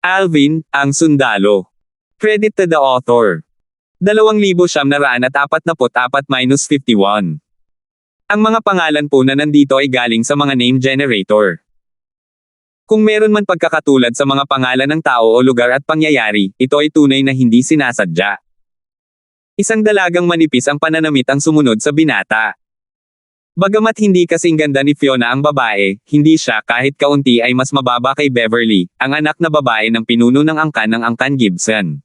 Alvin, ang sundalo. Credit to the author. 2,944-51. Ang mga pangalan po na nandito ay galing sa mga name generator. Kung meron man pagkakatulad sa mga pangalan ng tao o lugar at pangyayari, ito ay tunay na hindi sinasadya. Isang dalagang manipis ang pananamit ang sumunod sa binata. Bagamat hindi kasing ganda ni Fiona ang babae, hindi siya kahit kaunti ay mas mababa kay Beverly, ang anak na babae ng pinuno ng angkan Gibson.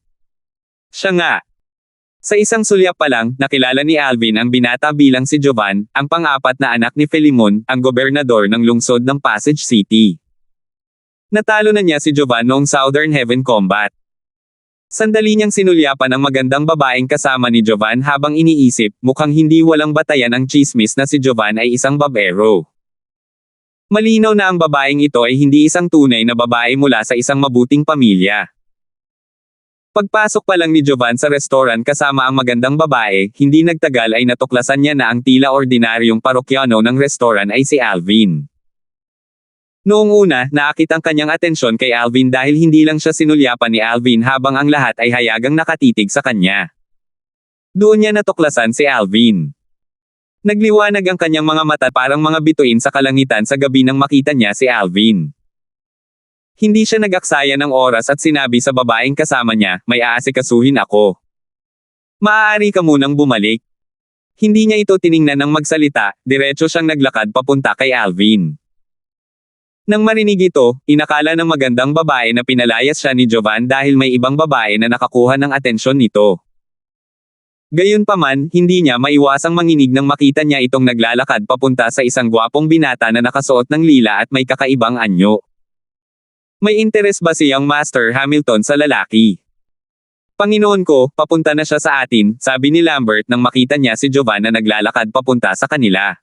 Siya nga. Sa isang sulyap pa lang, nakilala ni Alvin ang binata bilang si Jovan, ang pang-apat na anak ni Filimon, ang gobernador ng lungsod ng Pasig City. Natalo na niya si Jovan noong Southern Heaven Combat. Sandali niyang sinulyapan ang magandang babaeng kasama ni Jovan habang iniisip, mukhang hindi walang batayan ang chismis na si Jovan ay isang babero. Malinaw na ang babaeng ito ay hindi isang tunay na babae mula sa isang mabuting pamilya. Pagpasok pa lang ni Jovan sa restaurant kasama ang magandang babae, hindi nagtagal ay natuklasan niya na ang tila ordinaryong parokyano ng restaurant ay si Alvin. Noong una, naakit ang kanyang atensyon kay Alvin dahil hindi lang siya sinulyapan ni Alvin habang ang lahat ay hayagang nakatitig sa kanya. Doon niya natuklasan si Alvin. Nagliwanag ang kanyang mga mata parang mga bituin sa kalangitan sa gabi nang makita niya si Alvin. Hindi siya nag-aksaya ng oras at sinabi sa babaeng kasama niya, may aasikasuhin ako. Maaari ka munang bumalik. Hindi niya ito tiningnan ng magsalita, diretso siyang naglakad papunta kay Alvin. Nang marinig ito, inakala ng magandang babae na pinalayas siya ni Jovan dahil may ibang babae na nakakuha ng atensyon nito. Gayunpaman, hindi niya maiwasang manginig nang makita niya itong naglalakad papunta sa isang gwapong binata na nakasuot ng lila at may kakaibang anyo. May interes ba siyang Master Hamilton sa lalaki? Panginoon ko, papunta na siya sa atin, sabi ni Lambert nang makita niya si Jovan na naglalakad papunta sa kanila.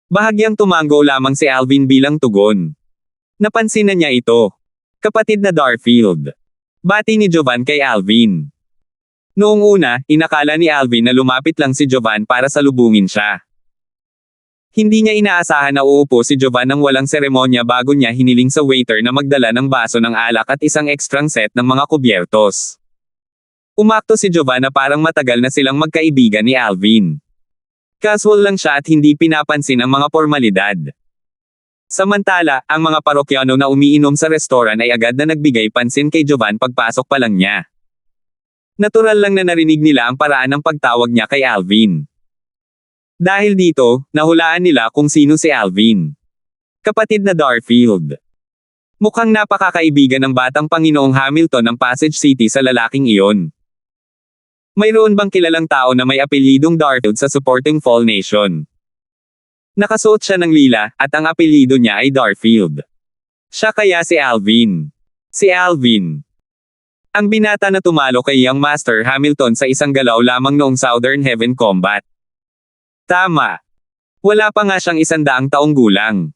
Bahagyang tumango lamang si Alvin bilang tugon. Napansin na niya ito. Kapatid na Darfield. Bati ni Jovan kay Alvin. Noong una, inakala ni Alvin na lumapit lang si Jovan para salubungin siya. Hindi niya inaasahan na uupo si Jovan nang walang seremonya bago niya hiniling sa waiter na magdala ng baso ng alak at isang ekstrang set ng mga kubyertos. Umakto si Jovan na parang matagal na silang magkaibigan ni Alvin. Casual lang siya at hindi pinapansin ang mga formalidad. Samantala, ang mga parokyano na umiinom sa restoran ay agad na nagbigay pansin kay Jovan pagpasok pa lang niya. Natural lang na narinig nila ang paraan ng pagtawag niya kay Alvin. Dahil dito, nahulaan nila kung sino si Alvin. Kapatid na Darfield. Mukhang napakakaibigan ng batang Panginoong Hamilton ng Pasig City sa lalaking iyon. Mayroon bang kilalang tao na may apelyidong Darfield sa supporting Fall Nation? Nakasuot siya ng lila, at ang apelyido niya ay Darfield. Siya kaya si Alvin. Si Alvin. Ang binata na tumalo kay Young Master Hamilton sa isang galaw lamang noong Southern Heaven Combat. Tama. Wala pa nga siyang 100 taong gulang.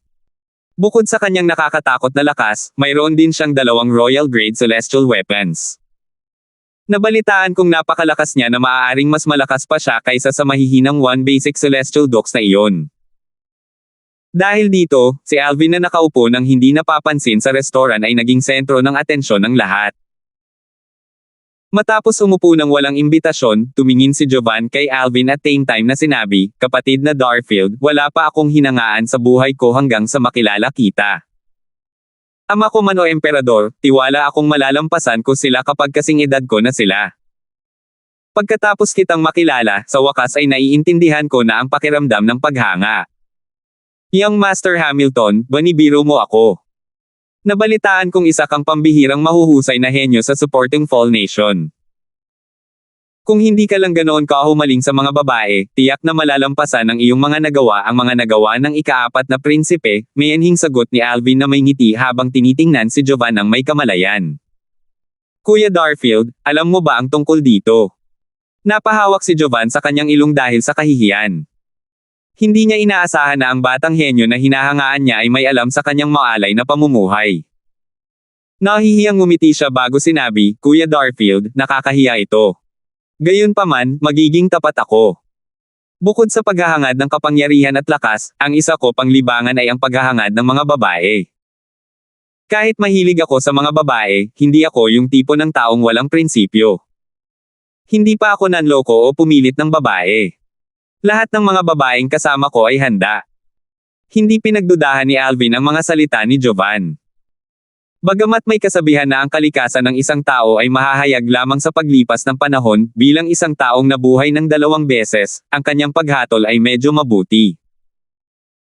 Bukod sa kanyang nakakatakot na lakas, mayroon din siyang 2 Royal Grade Celestial Weapons. Nabalitaan kong napakalakas niya na maaaring mas malakas pa siya kaysa sa mahihinang 1 Basic Celestial Dogs na iyon. Dahil dito, si Alvin na nakaupo nang hindi napapansin sa restoran ay naging sentro ng atensyon ng lahat. Matapos umupo ng walang imbitasyon, tumingin si Jovan kay Alvin at same time na sinabi, kapatid na Darfield, wala pa akong hinangaan sa buhay ko hanggang sa makilala kita. Ama ko man o emperador, tiwala akong malalampasan ko sila kapag kasing edad ko na sila. Pagkatapos kitang makilala, sa wakas ay naiintindihan ko na ang pakiramdam ng paghanga. Young Master Hamilton, banibiro mo ako. Nabalitaan kong isa kang pambihirang mahuhusay na henyo sa supporting Fall Nation. Kung hindi ka lang ganoon kahumaling sa mga babae, tiyak na malalampasan ng iyong mga nagawa ang mga nagawa ng ika-4 na prinsipe, may anhing sagot ni Alvin na may ngiti habang tinitingnan si Jovan ng may kamalayan. Kuya Darfield, alam mo ba ang tungkol dito? Napahawak si Jovan sa kanyang ilong dahil sa kahihiyan. Hindi niya inaasahan na ang batang henyo na hinahangaan niya ay may alam sa kanyang maalay na pamumuhay. Nahihiyang ngumiti siya bago sinabi, Kuya Darfield, nakakahiya ito. Gayunpaman, magiging tapat ako. Bukod sa paghahangad ng kapangyarihan at lakas, ang isa ko pang libangan ay ang paghahangad ng mga babae. Kahit mahilig ako sa mga babae, hindi ako yung tipo ng taong walang prinsipyo. Hindi pa ako nanloko o pumilit ng babae. Lahat ng mga babaeng kasama ko ay handa. Hindi pinagdudahan ni Alvin ang mga salita ni Jovan. Bagamat may kasabihan na ang kalikasan ng isang tao ay mahahayag lamang sa paglipas ng panahon, bilang isang taong nabuhay ng 2 beses, ang kanyang paghatol ay medyo mabuti.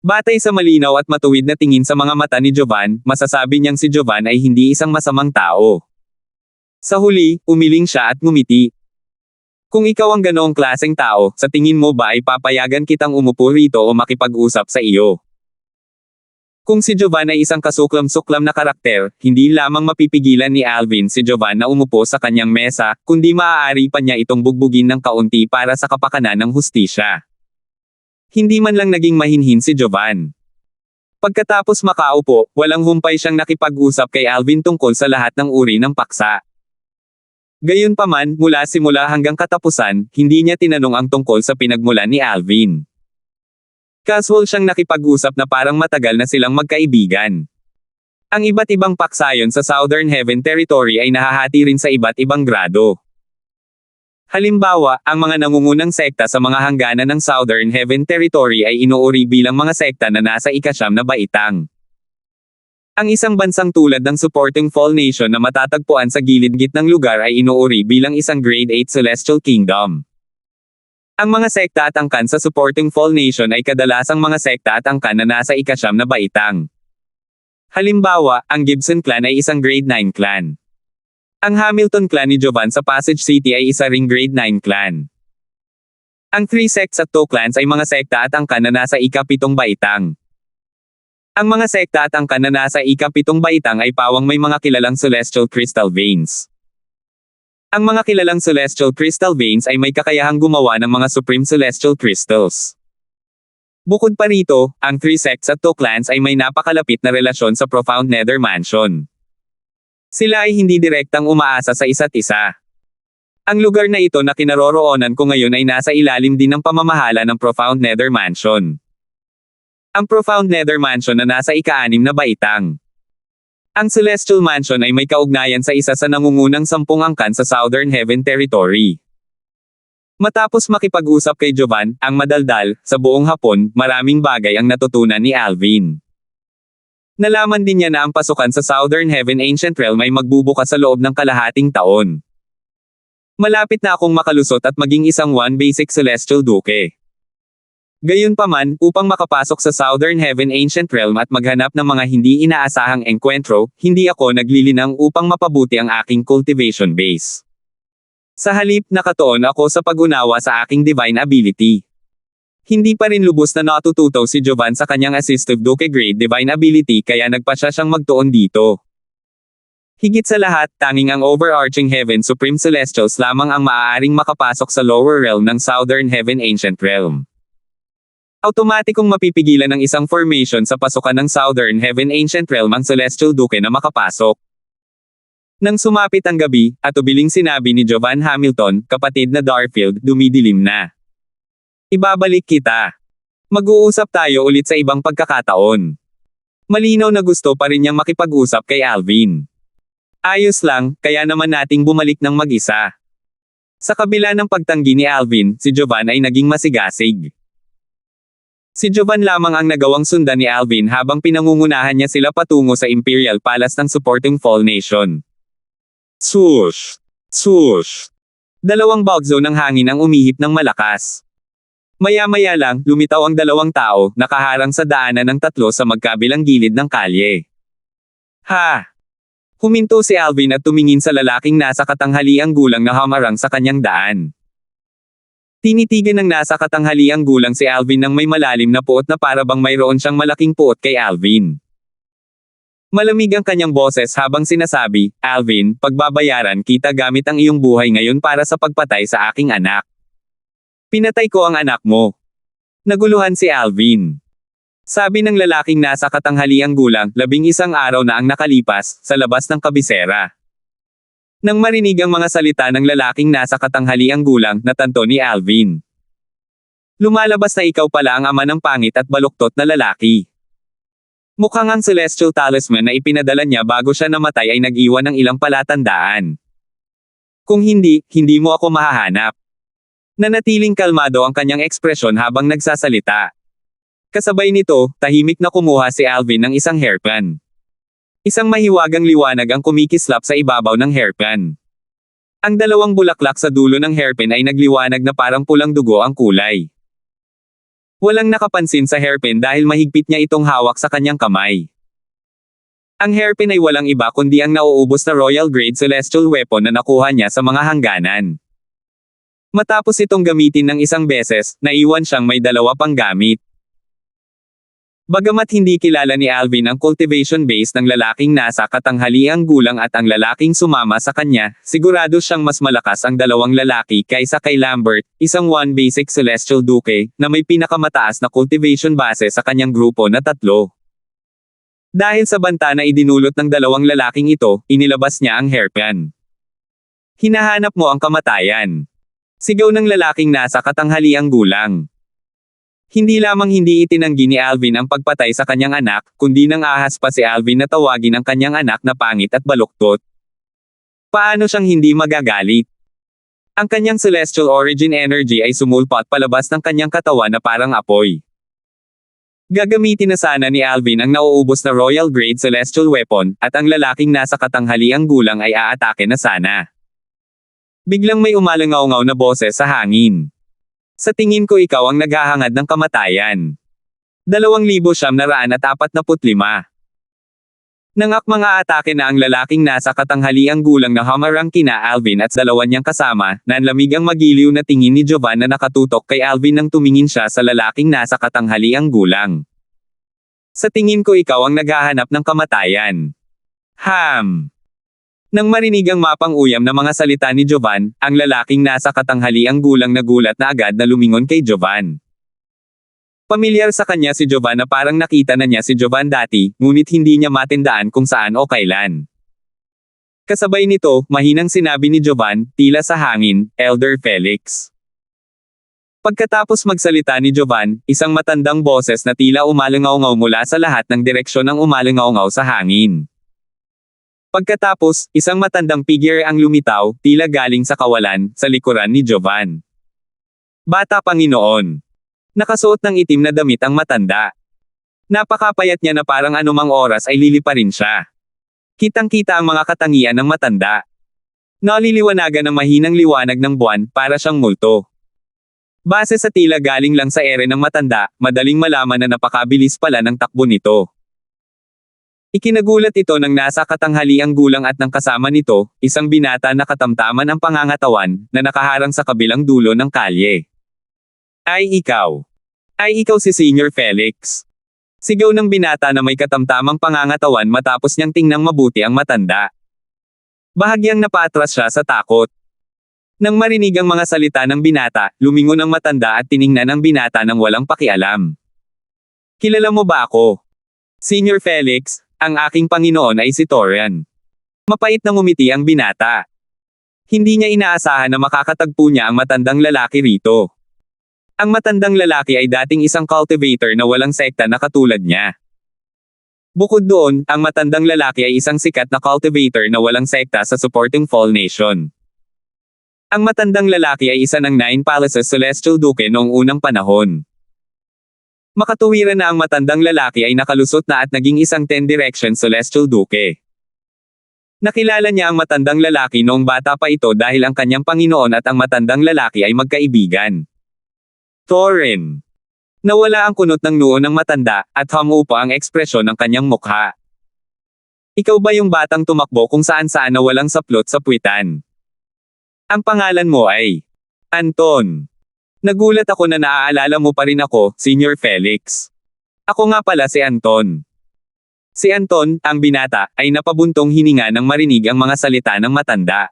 Batay sa malinaw at matuwid na tingin sa mga mata ni Jovan, masasabi niyang si Jovan ay hindi isang masamang tao. Sa huli, umiling siya at ngumiti. Kung ikaw ang ganoong klaseng tao, sa tingin mo ba ay papayagan kitang umupo rito o makipag-usap sa iyo? Kung si Jovan ay isang kasuklam-suklam na karakter, hindi lamang mapipigilan ni Alvin si Jovan na umupo sa kanyang mesa, kundi maaari pa niya itong bugbugin ng kaunti para sa kapakanan ng hustisya. Hindi man lang naging mahinhin si Jovan. Pagkatapos makaupo, walang humpay siyang nakipag-usap kay Alvin tungkol sa lahat ng uri ng paksa. Gayunpaman, mula simula hanggang katapusan, hindi niya tinanong ang tungkol sa pinagmulan ni Alvin. Casual siyang nakipag-usap na parang matagal na silang magkaibigan. Ang iba't ibang paksayon sa Southern Heaven Territory ay nahahati rin sa iba't ibang grado. Halimbawa, ang mga nangungunang sekta sa mga hangganan ng Southern Heaven Territory ay inuuri bilang mga sekta na nasa ika-9 na baitang. Ang isang bansang tulad ng Supporting Fall Nation na matatagpuan sa gilid-gitnang lugar ay inuuri bilang isang Grade 8 Celestial Kingdom. Ang mga sekta at angkan sa Supporting Fall Nation ay kadalasang mga sekta at angkan na nasa ika-9 na baitang. Halimbawa, ang Gibson Clan ay isang Grade 9 clan. Ang Hamilton Clan ni Jovan sa Passage City ay isa ring Grade 9 clan. Ang 3 sects at 2 clans ay mga sekta at angkan na nasa ika-7 baitang. Ang mga sekta at angkan na nasa ika-7 baitang ay pawang may mga kilalang Celestial Crystal Veins. Ang mga kilalang Celestial Crystal Veins ay may kakayahang gumawa ng mga Supreme Celestial Crystals. Bukod pa rito, ang 3 sects at 2 clans ay may napakalapit na relasyon sa Profound Nether Mansion. Sila ay hindi direktang umaasa sa isa't isa. Ang lugar na ito na kinaroroonan ko ngayon ay nasa ilalim din ng pamamahala ng Profound Nether Mansion. Ang Profound Nether Mansion na nasa ika-6 na baitang. Ang Celestial Mansion ay may kaugnayan sa isa sa nangungunang 10 angkan sa Southern Heaven Territory. Matapos makipag-usap kay Jovan, ang madaldal, sa buong hapon, maraming bagay ang natutunan ni Alvin. Nalaman din niya na ang pasukan sa Southern Heaven Ancient Realm ay magbubukas sa loob ng kalahating taon. Malapit na akong makalusot at maging isang one basic Celestial Duke. Gayunpaman, upang makapasok sa Southern Heaven Ancient Realm at maghanap ng mga hindi inaasahang engkwentro, hindi ako naglilinang upang mapabuti ang aking cultivation base. Sa halip, nakatuon ako sa pag-unawa sa aking divine ability. Hindi pa rin lubos na natututo si Jovan sa kanyang Assistive Duke Grade Divine Ability kaya nagpasya siyang magtuon dito. Higit sa lahat, tanging ang Overarching Heaven Supreme Celestials lamang ang maaaring makapasok sa lower realm ng Southern Heaven Ancient Realm. Automatikong mapipigilan ng isang formation sa pasukan ng Southern Heaven Ancient Realm ang Celestial Duke na makapasok. Nang sumapit ang gabi, atubiling sinabi ni Jovan Hamilton, kapatid na Darfield, dumidilim na. Ibabalik kita. Mag-uusap tayo ulit sa ibang pagkakataon. Malinaw na gusto pa rin niyang makipag-usap kay Alvin. Ayos lang, kaya naman nating bumalik ng mag-isa. Sa kabila ng pagtanggi ni Alvin, si Jovan ay naging masigasig. Si Jovan lamang ang nagawang sundan ni Alvin habang pinangungunahan niya sila patungo sa Imperial Palace ng Supporting Fall Nation. Swoosh! Swoosh! 2 bagzo ng hangin ang umihip ng malakas. Maya-maya lang, lumitaw ang 2 tao, nakaharang sa daanan ng 3 sa magkabilang gilid ng kalye. Ha! Huminto si Alvin at tumingin sa lalaking nasa katanghaliang gulang na hamarang sa kanyang daan. Tinitigan ng nasa katanghaliang gulang si Alvin ng may malalim na puot na para bang mayroon siyang malaking puot kay Alvin. Malamig ang kanyang boses habang sinasabi, Alvin, pagbabayaran kita gamit ang iyong buhay ngayon para sa pagpatay sa aking anak. Pinatay ko ang anak mo. Naguluhan si Alvin. Sabi ng lalaking nasa katanghaliang gulang, 11 araw na ang nakalipas, sa labas ng kabisera. Nang marinig ang mga salita ng lalaking nasa katanghaliang gulang, natanto ni Alvin. Lumalabas na ikaw pala ang ama ng pangit at baluktot na lalaki. Mukhang ang celestial talisman na ipinadala niya bago siya namatay ay nag-iwan ng ilang palatandaan. Kung hindi, hindi mo ako mahahanap. Nanatiling kalmado ang kanyang ekspresyon habang nagsasalita. Kasabay nito, tahimik na kumuha si Alvin ng isang hairpin. Isang mahiwagang liwanag ang kumikislap sa ibabaw ng hairpin. Ang dalawang bulaklak sa dulo ng hairpin ay nagliwanag na parang pulang dugo ang kulay. Walang nakapansin sa hairpin dahil mahigpit niya itong hawak sa kanyang kamay. Ang hairpin ay walang iba kundi ang nauubos na Royal Grade Celestial Weapon na nakuha niya sa mga hangganan. Matapos itong gamitin ng isang beses, naiwan siyang may dalawa pang gamit. Bagamat hindi kilala ni Alvin ang cultivation base ng lalaking nasa katanghaliang gulang at ang lalaking sumama sa kanya, sigurado siyang mas malakas ang dalawang lalaki kaysa kay Lambert, isang one basic celestial duke, na may pinakamataas na cultivation base sa kanyang grupo na 3. Dahil sa banta na idinulot ng dalawang lalaking ito, inilabas niya ang hairpin. Hinahanap mo ang kamatayan. Sigaw ng lalaking nasa katanghaliang gulang. Hindi lamang hindi itinanggi ni Alvin ang pagpatay sa kanyang anak, kundi nang ahas pa si Alvin na tawagin ang kanyang anak na pangit at baluktot. Paano siyang hindi magagalit? Ang kanyang celestial origin energy ay sumulpot palabas ng kanyang katawan na parang apoy. Gagamitin na sana ni Alvin ang nauubos na Royal Grade Celestial Weapon, at ang lalaking nasa katanghaliang gulang ay aatake na sana. Biglang may umalangaw-ngaw na boses sa hangin. Sa tingin ko ikaw ang naghahangad ng kamatayan. 2,945. Nangak mga atake na ang lalaking nasa katanghaliang gulang na hamarang kina Alvin at dalawa niyang kasama, nanlamig ang magiliw na tingin ni Jovan na nakatutok kay Alvin nang tumingin siya sa lalaking nasa katanghaliang gulang. Sa tingin ko ikaw ang naghahanap ng kamatayan. Nang marinig ang mapang-uyam na mga salita ni Jovan, ang lalaking nasa katanghaliang gulang nagulat na agad na lumingon kay Jovan. Pamilyar sa kanya si Jovan na parang nakita na niya si Jovan dati, ngunit hindi niya matindaan kung saan o kailan. Kasabay nito, mahinang sinabi ni Jovan, tila sa hangin, Elder Felix. Pagkatapos magsalita ni Jovan, isang matandang boses na tila umalangaw-ngaw mula sa lahat ng direksyon ang umalangaw-ngaw sa hangin. Pagkatapos, isang matandang figure ang lumitaw, tila galing sa kawalan, sa likuran ni Jovan. Bata Panginoon. Nakasuot ng itim na damit ang matanda. Napakapayat niya na parang anumang oras ay liliparin siya. Kitang-kita ang mga katangian ng matanda. Naliliwanagan ng mahinang liwanag ng buwan, para siyang multo. Base sa tila galing lang sa ere ng matanda, madaling malaman na napakabilis pala ng takbo nito. Ikinagulat ito ng nasa katanghaliang gulang at ng kasama nito, isang binata na katamtaman ang pangangatawan, na nakaharang sa kabilang dulo ng kalye. Ay ikaw. Ay ikaw si Senior Felix. Sigaw ng binata na may katamtamang pangangatawan matapos niyang tingnang mabuti ang matanda. Bahagyang napaatras siya sa takot. Nang marinig ang mga salita ng binata, lumingon ang matanda at tiningnan ang binata ng walang pakialam. Kilala mo ba ako? Senior Felix, ang aking Panginoon ay si Torian. Mapait na ngumiti ang binata. Hindi niya inaasahan na makakatagpo niya ang matandang lalaki rito. Ang matandang lalaki ay dating isang cultivator na walang sekta na katulad niya. Bukod doon, ang matandang lalaki ay isang sikat na cultivator na walang sekta sa supporting Fall Nation. Ang matandang lalaki ay isa ng 9 Palaces Celestial Duke noong unang panahon. Makatuwiran na ang matandang lalaki ay nakalusot na at naging isang 10 Direction Celestial Duke. Nakilala niya ang matandang lalaki noong bata pa ito dahil ang kanyang Panginoon at ang matandang lalaki ay magkaibigan. Thorin. Nawala ang kunot ng noo ng matanda, at humupa ang ekspresyon ng kanyang mukha. Ikaw ba yung batang tumakbo kung saan-saan na walang saplot sa puwitan? Ang pangalan mo ay Anton. Nagulat ako na naaalala mo pa rin ako, Senior Felix. Ako nga pala si Anton. Si Anton, ang binata, ay napabuntong hininga nang marinig ang mga salita ng matanda.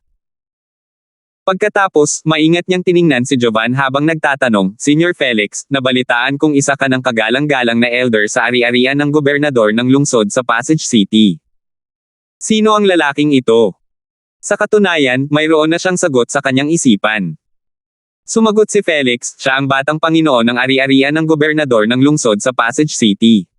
Pagkatapos, maingat niyang tiningnan si Jovan habang nagtatanong, Senior Felix, nabalitaan kung isa ka ng kagalang-galang na elder sa ari-arian ng gobernador ng lungsod sa Passage City. Sino ang lalaking ito? Sa katunayan, mayroon na siyang sagot sa kanyang isipan. Sumagot si Felix, siya ang batang Panginoon ng ari-arian ng gobernador ng lungsod sa Passage City.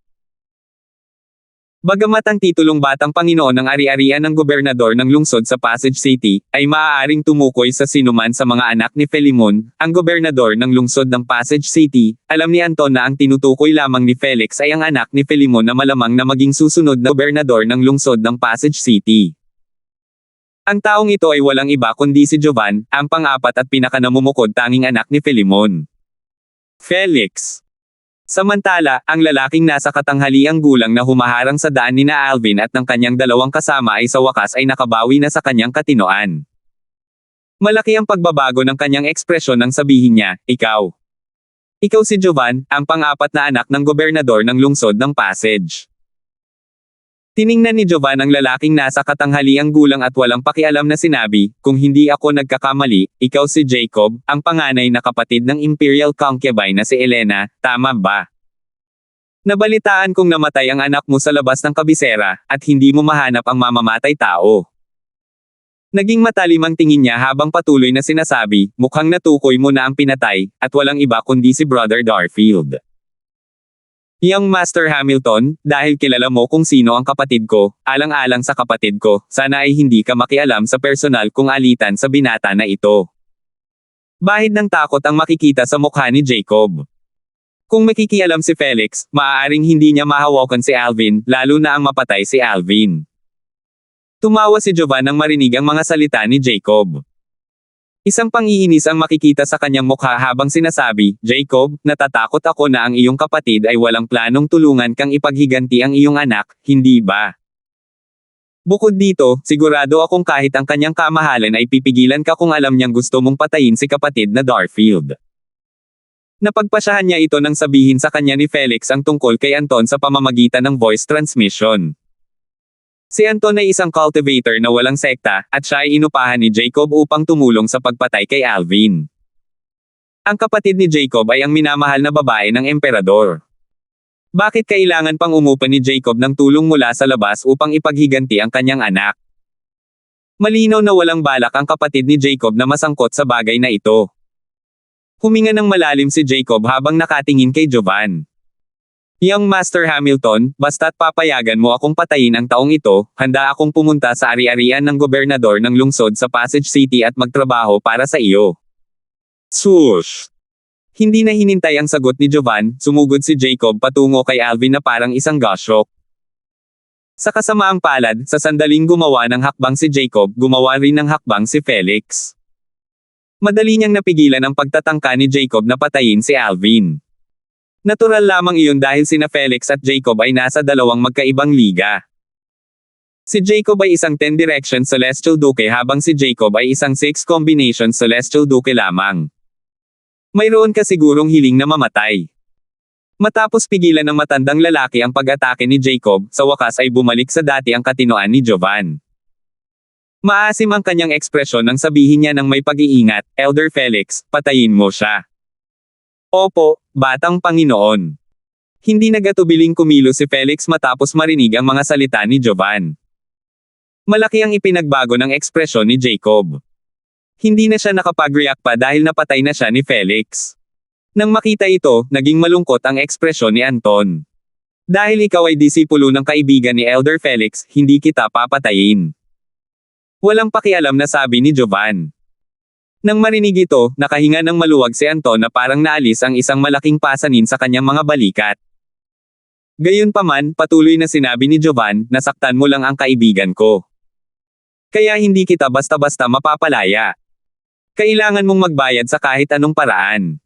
Bagamat ang titulong Batang Panginoon ng Ari-arian ng gobernador ng lungsod sa Pasig City, ay maaaring tumukoy sa sinuman sa mga anak ni Filemon, ang gobernador ng lungsod ng Pasig City, alam ni Anton na ang tinutukoy lamang ni Felix ay ang anak ni Filemon na malamang na maging susunod na gobernador ng lungsod ng Pasig City. Ang taong ito ay walang iba kundi si Jovan, ang pang-apat at pinakanamumukod tanging anak ni Filemon. Felix. Samantala, ang lalaking nasa katanghaliang gulang na humaharang sa daan ni na Alvin at ng kanyang dalawang kasama ay sa wakas ay nakabawi na sa kanyang katinoan. Malaki ang pagbabago ng kanyang ekspresyon nang sabihin niya, "Ikaw. Ikaw si Jovan, ang pang-apat na anak ng gobernador ng lungsod ng Pasig." Tiningnan ni Jovan ang lalaking nasa katanghaliang gulang at walang pakialam na sinabi, "Kung hindi ako nagkakamali, ikaw si Jacob, ang panganay na kapatid ng imperial concubine na si Elena, tama ba? Nabalitaan kong namatay ang anak mo sa labas ng kabisera, at hindi mo mahanap ang mamamatay tao." Naging matalim ang tingin niya habang patuloy na sinasabi, "Mukhang natukoy mo na ang pinatay, at walang iba kundi si Brother Darfield. Young Master Hamilton, dahil kilala mo kung sino ang kapatid ko, alang-alang sa kapatid ko, sana ay hindi ka makialam sa personal kong alitan sa binata na ito." Bahid ng takot ang makikita sa mukha ni Jacob. Kung makikialam si Felix, maaaring hindi niya mahawakan si Alvin, lalo na ang mapatay si Alvin. Tumawa si Jovan nang marinig ang mga salita ni Jacob. Isang pangiinis ang makikita sa kanyang mukha habang sinasabi, "Jacob, natatakot ako na ang iyong kapatid ay walang planong tulungan kang ipaghiganti ang iyong anak, hindi ba? Bukod dito, sigurado akong kahit ang kanyang kamahalan ay pipigilan ka kung alam niyang gusto mong patayin si kapatid na Darfield." Napagpasyahan niya ito nang sabihin sa kanya ni Felix ang tungkol kay Anton sa pamamagitan ng voice transmission. Si Anton ay isang cultivator na walang sekta, at siya ay inupahan ni Jacob upang tumulong sa pagpatay kay Alvin. Ang kapatid ni Jacob ay ang minamahal na babae ng emperador. Bakit kailangan pang umupa ni Jacob ng tulong mula sa labas upang ipaghiganti ang kanyang anak? Malinaw na walang balak ang kapatid ni Jacob na masangkot sa bagay na ito. Huminga ng malalim si Jacob habang nakatingin kay Jovan. "Young Master Hamilton, basta't papayagan mo akong patayin ang taong ito, handa akong pumunta sa ari-arian ng gobernador ng lungsod sa Pasig City at magtrabaho para sa iyo." Sush! Hindi na hinintay ang sagot ni Jovan, sumugod si Jacob patungo kay Alvin na parang isang goshawk. Sa kasamaang palad, sa sandaling gumawa ng hakbang si Jacob, gumawa rin ng hakbang si Felix. Madali niyang napigilan ang pagtatangka ni Jacob na patayin si Alvin. Natural lamang iyon dahil sina Felix at Jacob ay nasa dalawang magkaibang liga. Si Jacob ay isang 10 Direction Celestial Duke habang si Jacob ay isang 6 Combination Celestial Duke lamang. Mayroon ka sigurong hiling na mamatay. Matapos pigilan ng matandang lalaki ang pag-atake ni Jacob, sa wakas ay bumalik sa dati ang katinoan ni Jovan. Maasim ang kanyang ekspresyon nang sabihin niya ng may pag-iingat, "Elder Felix, patayin mo siya." "Opo, Batang Panginoon." Hindi nagatubiling kumilos si Felix matapos marinig ang mga salita ni Jovan. Malaki ang ipinagbago ng ekspresyon ni Jacob. Hindi na siya nakapag-react pa dahil napatay na siya ni Felix. Nang makita ito, naging malungkot ang ekspresyon ni Anton. "Dahil ikaw ay disipulo ng kaibigan ni Elder Felix, hindi kita papatayin." Walang pakialam na sabi ni Jovan. Nang marinig ito, nakahinga ng maluwag si Anton na parang naalis ang isang malaking pasanin sa kanyang mga balikat. Gayunpaman, patuloy na sinabi ni Jovan, "Nasaktan mo lang ang kaibigan ko. Kaya hindi kita basta-basta mapapalaya. Kailangan mong magbayad sa kahit anong paraan."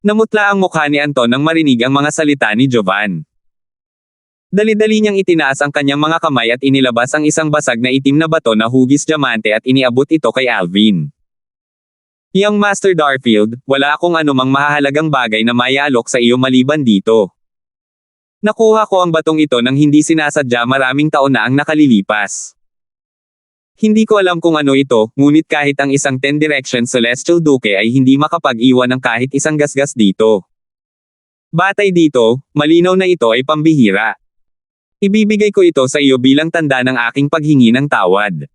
Namutla ang mukha ni Anton nang marinig ang mga salita ni Jovan. Dali-dali niyang itinaas ang kanyang mga kamay at inilabas ang isang basag na itim na bato na hugis diamante at iniabot ito kay Alvin. "Young Master Darfield, wala akong anumang mahahalagang bagay na mayaalok sa iyo maliban dito. Nakuha ko ang batong ito nang hindi sinasadya maraming taon na ang nakalilipas. Hindi ko alam kung ano ito, ngunit kahit ang isang 10 Direction Celestial Duke ay hindi makapag-iwan ng kahit isang gasgas dito. Batay dito, malinaw na ito ay pambihira. Ibibigay ko ito sa iyo bilang tanda ng aking paghingi ng tawad.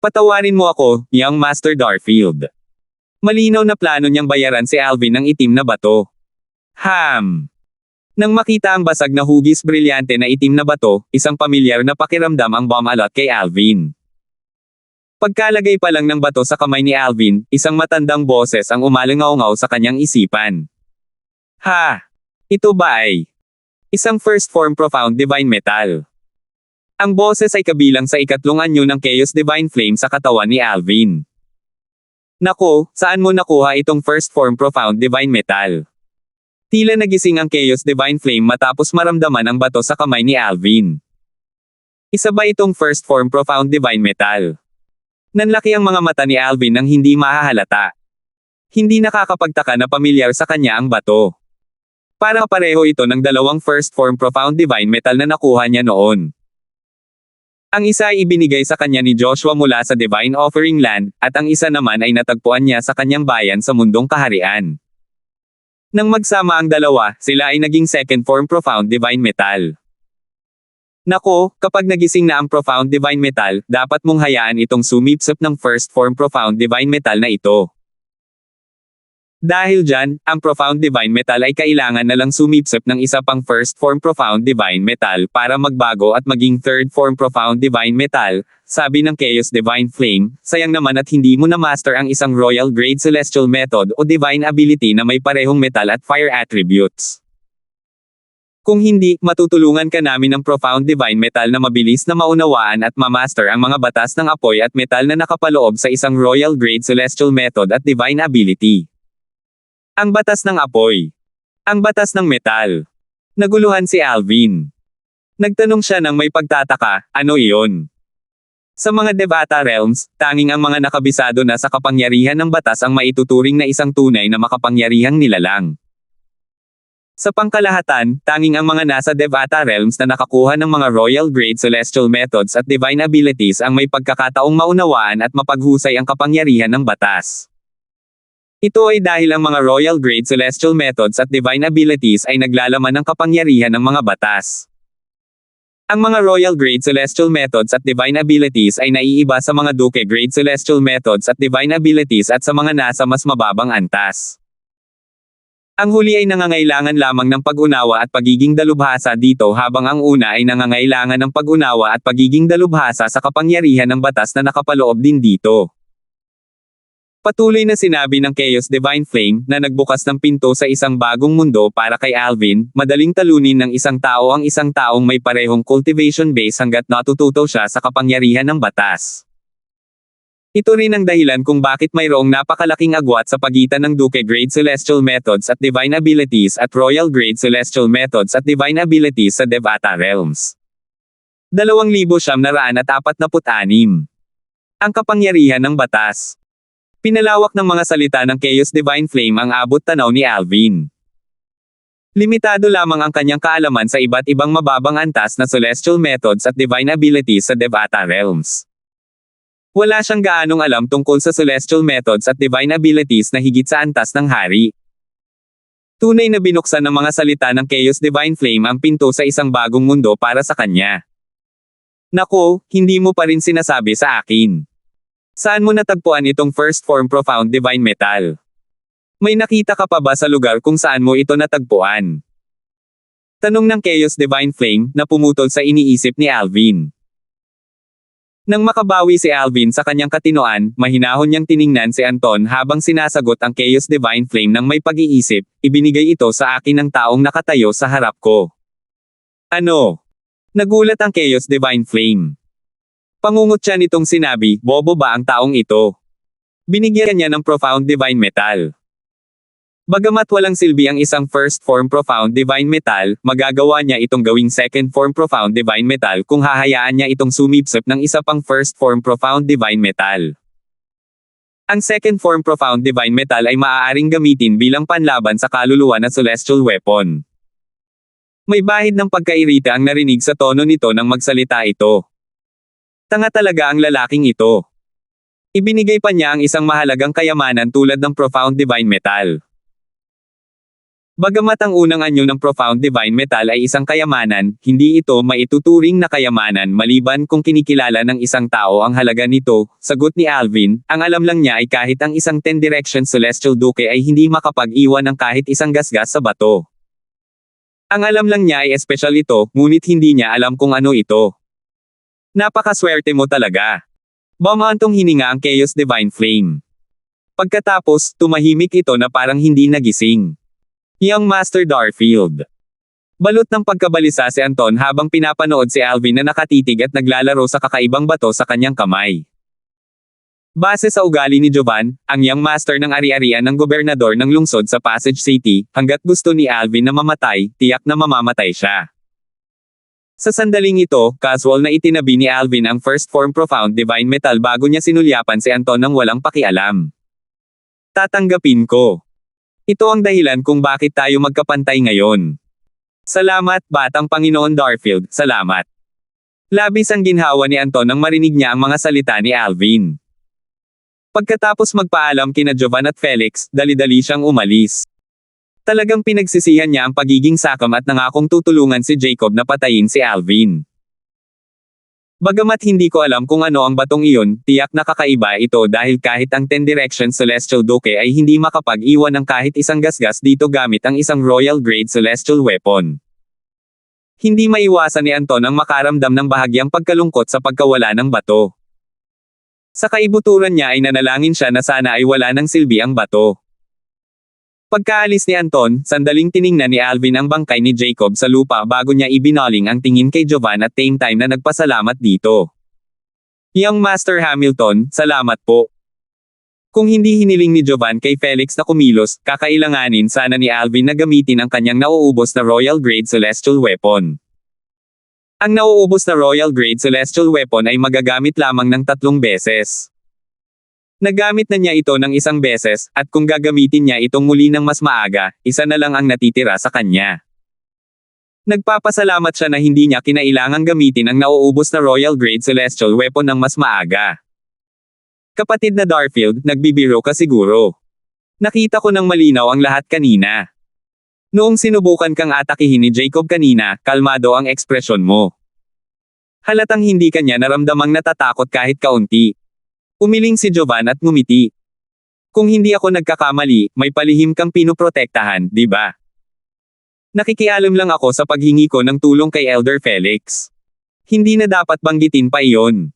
Patawarin mo ako, Young Master Darfield." Malinaw na plano niyang bayaran si Alvin ng itim na bato. Nang makita ang basag na hugis brilyante na itim na bato, isang pamilyar na pakiramdam ang bumalot kay Alvin. Pagkalagay pa lang ng bato sa kamay ni Alvin, isang matandang boses ang umalingaw-ngaw sa kanyang isipan. Ha! Ito ba ay isang first form profound divine metal? Ang boses ay kabilang sa ikatlong anyo ng Chaos Divine Flame sa katawan ni Alvin. Nako, saan mo nakuha itong first form profound divine metal? Tila nagising ang Chaos Divine Flame matapos maramdaman ang bato sa kamay ni Alvin. Isa ba itong first form profound divine metal? Nanlaki ang mga mata ni Alvin nang hindi mahahalata. Hindi nakakapagtaka na pamilyar sa kanya ang bato. Parang pareho ito ng dalawang first form profound divine metal na nakuha niya noon. Ang isa ay ibinigay sa kanya ni Joshua mula sa Divine Offering Land, at ang isa naman ay natagpuan niya sa kanyang bayan sa mundong kaharian. Nang magsama ang dalawa, sila ay naging second form profound divine metal. Nako, kapag nagising na ang profound divine metal, dapat mong hayaan itong sumipsip ng first form profound divine metal na ito. Dahil dyan, ang profound divine metal ay kailangan na lang sumipsip ng isa pang first form profound divine metal para magbago at maging third form profound divine metal, sabi ng Chaos Divine Flame. Sayang naman at hindi mo na-master ang isang Royal Grade Celestial Method o Divine Ability na may parehong metal at fire attributes. Kung hindi, matutulungan ka namin ng profound divine metal na mabilis na maunawaan at mamaster ang mga batas ng apoy at metal na nakapaloob sa isang Royal Grade Celestial Method at Divine Ability. Ang batas ng apoy. Ang batas ng metal. Naguluhan si Alvin. Nagtanong siya ng may pagtataka, ano iyon? Sa mga Devata Realms, tanging ang mga nakabisado na sa kapangyarihan ng batas ang maituturing na isang tunay na makapangyarihang nilalang. Sa pangkalahatan, tanging ang mga nasa Devata Realms na nakakuha ng mga Royal Grade Celestial Methods at Divine Abilities ang may pagkakataong maunawaan at mapaghusay ang kapangyarihan ng batas. Ito ay dahil ang mga Royal Grade Celestial Methods at Divine Abilities ay naglalaman ng kapangyarihan ng mga batas. Ang mga Royal Grade Celestial Methods at Divine Abilities ay naiiba sa mga Duke Grade Celestial Methods at Divine Abilities at sa mga nasa mas mababang antas. Ang huli ay nangangailangan lamang ng pag-unawa at pagiging dalubhasa dito habang ang una ay nangangailangan ng pag-unawa at pagiging dalubhasa sa kapangyarihan ng batas na nakapaloob din dito. Patuloy na sinabi ng Chaos Divine Flame na nagbukas ng pinto sa isang bagong mundo para kay Alvin, madaling talunin ng isang tao ang isang taong may parehong cultivation base hanggat natututo siya sa kapangyarihan ng batas. Ito rin ang dahilan kung bakit mayroong napakalaking agwat sa pagitan ng Duke Grade Celestial Methods at Divine Abilities at Royal Grade Celestial Methods at Divine Abilities sa Devata Realms. 2,946. Ang kapangyarihan ng batas. Pinalawak ng mga salita ng Chaos Divine Flame ang abot tanaw ni Alvin. Limitado lamang ang kanyang kaalaman sa iba't ibang mababang antas na Celestial Methods at Divine Abilities sa Devata Realms. Wala siyang gaanong alam tungkol sa Celestial Methods at Divine Abilities na higit sa antas ng hari. Tunay na binuksan ng mga salita ng Chaos Divine Flame ang pinto sa isang bagong mundo para sa kanya. Nako, hindi mo pa rin sinasabi sa akin. Saan mo natagpuan itong first form profound divine metal? May nakita ka pa ba sa lugar kung saan mo ito natagpuan? Tanong ng Chaos Divine Flame na pumutol sa iniisip ni Alvin. Nang makabawi si Alvin sa kanyang katinoan, mahinahon niyang tiningnan si Anton habang sinasagot ang Chaos Divine Flame ng may pag-iisip, ibinigay ito sa akin ng taong nakatayo sa harap ko. Ano? Nagulat ang Chaos Divine Flame. Pangungot siya nitong sinabi, bobo ba ang taong ito? Binigyan niya ng profound divine metal. Bagamat walang silbi ang isang first form profound divine metal, magagawa niya itong gawing second form profound divine metal kung hahayaan niya itong sumipsip ng isa pang first form profound divine metal. Ang second form profound divine metal ay maaaring gamitin bilang panlaban sa kaluluwa na celestial weapon. May bahid ng pagkairita ang narinig sa tono nito nang magsalita ito. Tanga talaga ang lalaking ito. Ibinigay pa niya ang isang mahalagang kayamanan tulad ng profound divine metal. Bagamat ang unang anyo ng profound divine metal ay isang kayamanan, hindi ito maituturing na kayamanan maliban kung kinikilala ng isang tao ang halaga nito, sagot ni Alvin. Ang alam lang niya ay kahit ang isang 10 direction celestial duke ay hindi makapag-iwan ng kahit isang gasgas sa bato. Ang alam lang niya ay espesyal ito, ngunit hindi niya alam kung ano ito. Napakaswerte mo talaga. Bumantong hininga ang Chaos Divine Flame. Pagkatapos, tumahimik ito na parang hindi nagising. Young Master Darfield. Balot ng pagkabalisa si Anton habang pinapanood si Alvin na nakatitig at naglalaro sa kakaibang bato sa kanyang kamay. Base sa ugali ni Jovan, ang Young Master ng ari-arian ng gobernador ng lungsod sa Passage City, hanggat gusto ni Alvin na mamatay, tiyak na mamamatay siya. Sa sandaling ito, casual na itinabi ni Alvin ang first form profound divine metal bago niya sinulyapan si Anton ng walang pakialam. Tatanggapin ko. Ito ang dahilan kung bakit tayo magkapantay ngayon. Salamat, Batang Panginoon Darfield, salamat. Labis ang ginhawa ni Anton nang marinig niya ang mga salita ni Alvin. Pagkatapos magpaalam kina Jovan at Felix, dali-dali siyang umalis. Talagang pinagsisihan niya ang pagiging sakam at nangakong tutulungan si Jacob na patayin si Alvin. Bagamat hindi ko alam kung ano ang batong iyon, tiyak na kakaiba ito dahil kahit ang 10 Direction Celestial Duke ay hindi makapag-iwan ng kahit isang gasgas dito gamit ang isang Royal Grade Celestial Weapon. Hindi maiwasan ni Anton ang makaramdam ng bahagyang pagkalungkot sa pagkawala ng bato. Sa kaibuturan niya ay nanalangin siya na sana ay wala ng silbi ang bato. Pagkaalis ni Anton, sandaling tiningnan ni Alvin ang bangkay ni Jacob sa lupa bago niya ibinaling ang tingin kay Jovan at same time na nagpasalamat dito. Young Master Hamilton, salamat po. Kung hindi hiniling ni Jovan kay Felix na kumilos, kakailanganin sana ni Alvin na gamitin ang kanyang nauubos na Royal Grade Celestial Weapon. Ang nauubos na Royal Grade Celestial Weapon ay magagamit lamang ng 3 beses. Nagamit na niya ito ng 1 beses, at kung gagamitin niya itong muli ng mas maaga, 1 na lang ang natitira sa kanya. Nagpapasalamat siya na hindi niya kinailangang gamitin ang nauubos na Royal Grade Celestial Weapon ng mas maaga. Kapatid na Darfield, nagbibiro ka siguro. Nakita ko ng malinaw ang lahat kanina. Noong sinubukan kang atakihin ni Jacob kanina, kalmado ang ekspresyon mo. Halatang hindi kanya naramdamang natatakot kahit kaunti. Umiling si Jovan at ngumiti. Kung hindi ako nagkakamali, may palihim kang pinoprotektahan, di ba? Nakikialam lang ako sa paghingi ko ng tulong kay Elder Felix. Hindi na dapat banggitin pa iyon.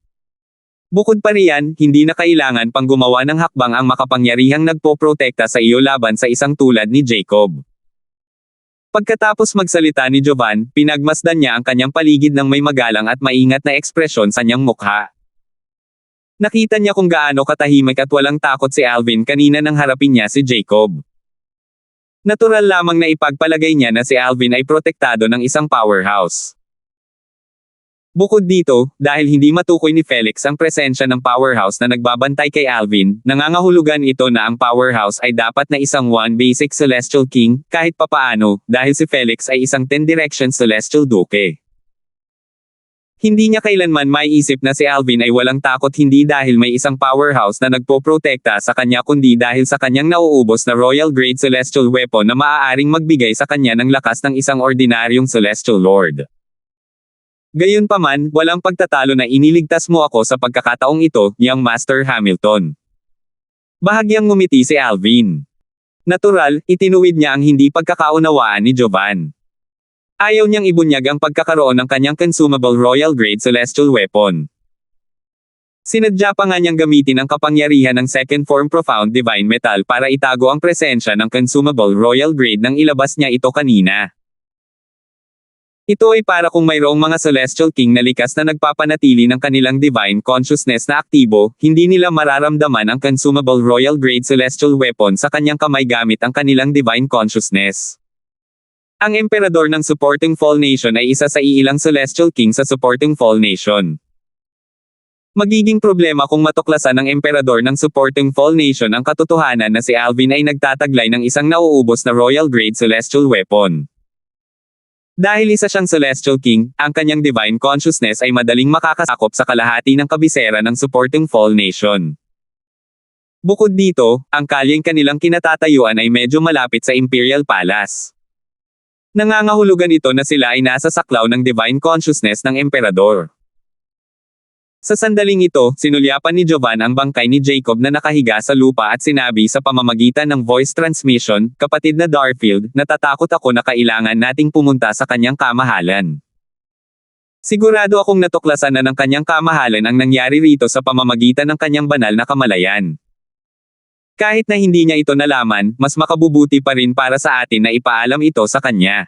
Bukod pa riyan, hindi na kailangan pang gumawa ng hakbang ang makapangyarihang nagpoprotekta sa iyo laban sa isang tulad ni Jacob. Pagkatapos magsalita ni Jovan, pinagmasdan niya ang kanyang paligid ng may magalang at maingat na ekspresyon sa niyang mukha. Nakita niya kung gaano katahimik at walang takot si Alvin kanina nang harapin niya si Jacob. Natural lamang na ipagpalagay niya na si Alvin ay protektado ng isang powerhouse. Bukod dito, dahil hindi matukoy ni Felix ang presensya ng powerhouse na nagbabantay kay Alvin, nangangahulugan ito na ang powerhouse ay dapat na isang one basic Celestial King, kahit papaano, dahil si Felix ay isang 10 Direction Celestial Duke. Hindi niya kailanman maiisip na si Alvin ay walang takot hindi dahil may isang powerhouse na nagpoprotekta sa kanya kundi dahil sa kanyang nauubos na Royal Grade Celestial Weapon na maaaring magbigay sa kanya ng lakas ng isang ordinaryong Celestial Lord. Gayunpaman, walang pagtatalo na iniligtas mo ako sa pagkakataong ito, Young Master Hamilton. Bahagyang ngumiti si Alvin. Natural, itinuwid niya ang hindi pagkakaunawaan ni Jovan. Ayaw niyang ibunyag ang pagkakaroon ng kanyang consumable Royal Grade Celestial Weapon. Sinadya pa nga niyang gamitin ang kapangyarihan ng second form profound divine metal para itago ang presensya ng consumable Royal Grade nang ilabas niya ito kanina. Ito ay para kung mayroong mga Celestial King na likas na nagpapanatili ng kanilang divine consciousness na aktibo, hindi nila mararamdaman ang consumable Royal Grade Celestial Weapon sa kanyang kamay gamit ang kanilang divine consciousness. Ang Emperador ng Supporting Fall Nation ay isa sa iilang Celestial King sa Supporting Fall Nation. Magiging problema kung matuklasan ng Emperador ng Supporting Fall Nation ang katotohanan na si Alvin ay nagtataglay ng isang nauubos na Royal Grade Celestial Weapon. Dahil isa siyang Celestial King, ang kanyang divine consciousness ay madaling makakasakop sa kalahati ng kabisera ng Supporting Fall Nation. Bukod dito, ang kalyeng kanilang kinatatayuan ay medyo malapit sa Imperial Palace. Nangangahulugan ito na sila ay nasa saklaw ng divine consciousness ng Emperador. Sa sandaling ito, sinulyapan ni Jovan ang bangkay ni Jacob na nakahiga sa lupa at sinabi sa pamamagitan ng voice transmission, "Kapatid na Darfield, natatakot ako na kailangan nating pumunta sa kanyang kamahalan. Sigurado akong natuklasan na ng kanyang kamahalan ang nangyari rito sa pamamagitan ng kanyang banal na kamalayan. Kahit na hindi niya ito nalaman, mas makabubuti pa rin para sa atin na ipaalam ito sa kanya."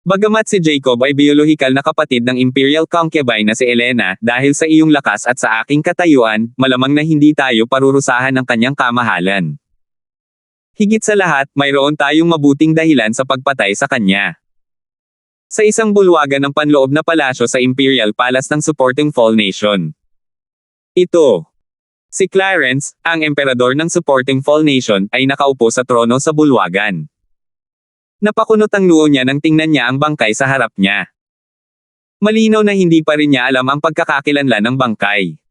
Bagamat si Jacob ay biolohikal na kapatid ng Imperial concubine na si Elena, dahil sa iyong lakas at sa aking katayuan, malamang na hindi tayo parurusahan ng kanyang kamahalan. Higit sa lahat, mayroon tayong mabuting dahilan sa pagpatay sa kanya. Sa isang bulwagan ng panloob na palasyo sa Imperial Palace ng Supporting Fall Nation. Ito. Si Clarence, ang emperador ng Supporting Fall Nation, ay nakaupo sa trono sa bulwagan. Napakunot ang noo niya nang tingnan niya ang bangkay sa harap niya. Malinaw na hindi pa rin niya alam ang pagkakakilanlan ng bangkay.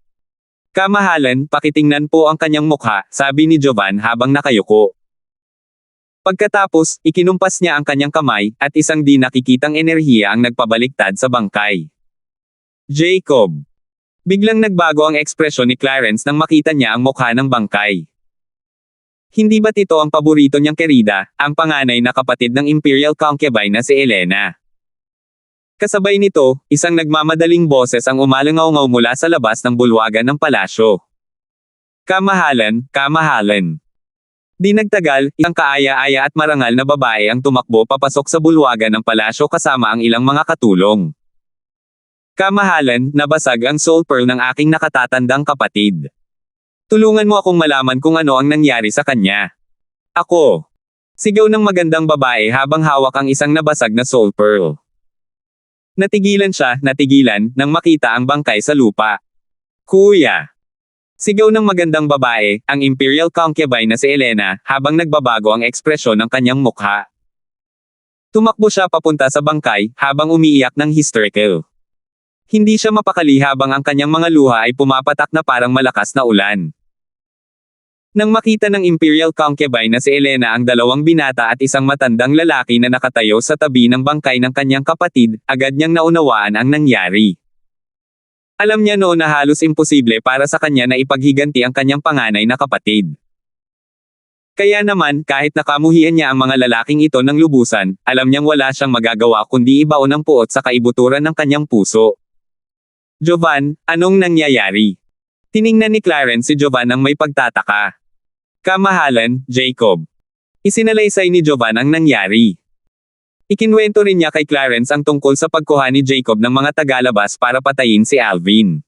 "Kamahalan, pakitingnan po ang kanyang mukha," sabi ni Jovan habang nakayuko. Pagkatapos, ikinumpas niya ang kanyang kamay, at isang di nakikitang enerhiya ang nagpabaliktad sa bangkay. Jacob. Biglang nagbago ang ekspresyon ni Clarence nang makita niya ang mukha ng bangkay. Hindi ba't ito ang paborito niyang kerida, ang panganay na kapatid ng Imperial concubine na si Elena? Kasabay nito, isang nagmamadaling boses ang umalangaw-ngaw mula sa labas ng bulwagan ng palasyo. "Kamahalan, kamahalan." Di nagtagal, isang kaaya-aya at marangal na babae ang tumakbo papasok sa bulwagan ng palasyo kasama ang ilang mga katulong. "Kamahalan, nabasag ang soul pearl ng aking nakatatandang kapatid. Tulungan mo akong malaman kung ano ang nangyari sa kanya." "Ako." Sigaw ng magandang babae habang hawak ang isang nabasag na soul pearl. Natigilan siya, nang makita ang bangkay sa lupa. "Kuya." Sigaw ng magandang babae, ang Imperial concubine na si Elena, habang nagbabago ang ekspresyon ng kanyang mukha. Tumakbo siya papunta sa bangkay, habang umiiyak ng hysterical. Hindi siya mapakali habang ang kanyang mga luha ay pumapatak na parang malakas na ulan. Nang makita ng Imperial concubine na si Elena ang dalawang binata at isang matandang lalaki na nakatayo sa tabi ng bangkay ng kanyang kapatid, agad niyang naunawaan ang nangyari. Alam niya noon na halos imposible para sa kanya na ipaghiganti ang kanyang panganay na kapatid. Kaya naman, kahit nakamuhian niya ang mga lalaking ito ng lubusan, alam niyang wala siyang magagawa kundi ibaon ang puot sa kaibuturan ng kanyang puso. "Jovan, anong nangyayari?" Tiningnan ni Clarence si Jovan nang may pagtataka. "Kamahalan, Jacob." Isinalaysay ni Jovan ang nangyari. Ikinwento rin niya kay Clarence ang tungkol sa pagkuha ni Jacob ng mga tagalabas para patayin si Alvin.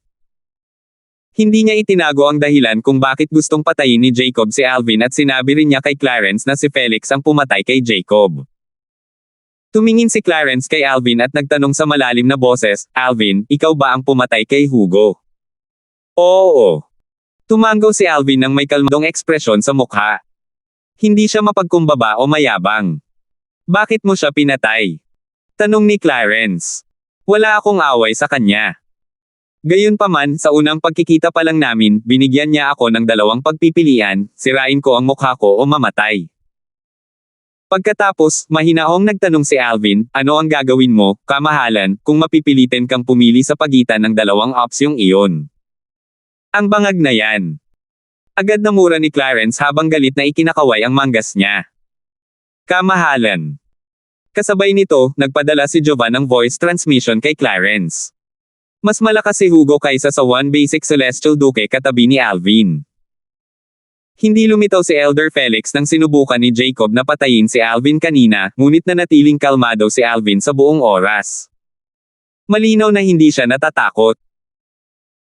Hindi niya itinago ang dahilan kung bakit gustong patayin ni Jacob si Alvin at sinabi rin niya kay Clarence na si Felix ang pumatay kay Jacob. Tumingin si Clarence kay Alvin at nagtanong sa malalim na boses, "Alvin, ikaw ba ang pumatay kay Hugo?" "Oo." Tumanggaw si Alvin nang may kalmadong ekspresyon sa mukha. Hindi siya mapagkumbaba o mayabang. "Bakit mo siya pinatay?" tanong ni Clarence. "Wala akong away sa kanya. Gayunpaman, sa unang pagkikita pa lang namin, binigyan niya ako ng dalawang pagpipilian, sirain ko ang mukha ko o mamatay." Pagkatapos, mahinahong nagtanong si Alvin, "Ano ang gagawin mo, kamahalan, kung mapipilitin kang pumili sa pagitan ng dalawang opsyong iyon?" "Ang bangag na yan." Agad na mura ni Clarence habang galit na ikinakaway ang manggas niya. "Kamahalan." Kasabay nito, nagpadala si Jovan ng voice transmission kay Clarence. Mas malakas si Hugo kaysa sa One Basic Celestial Duke katabi ni Alvin. Hindi lumitaw si Elder Felix nang sinubukan ni Jacob na patayin si Alvin kanina, ngunit nanatiling kalmado si Alvin sa buong oras. Malinaw na hindi siya natatakot.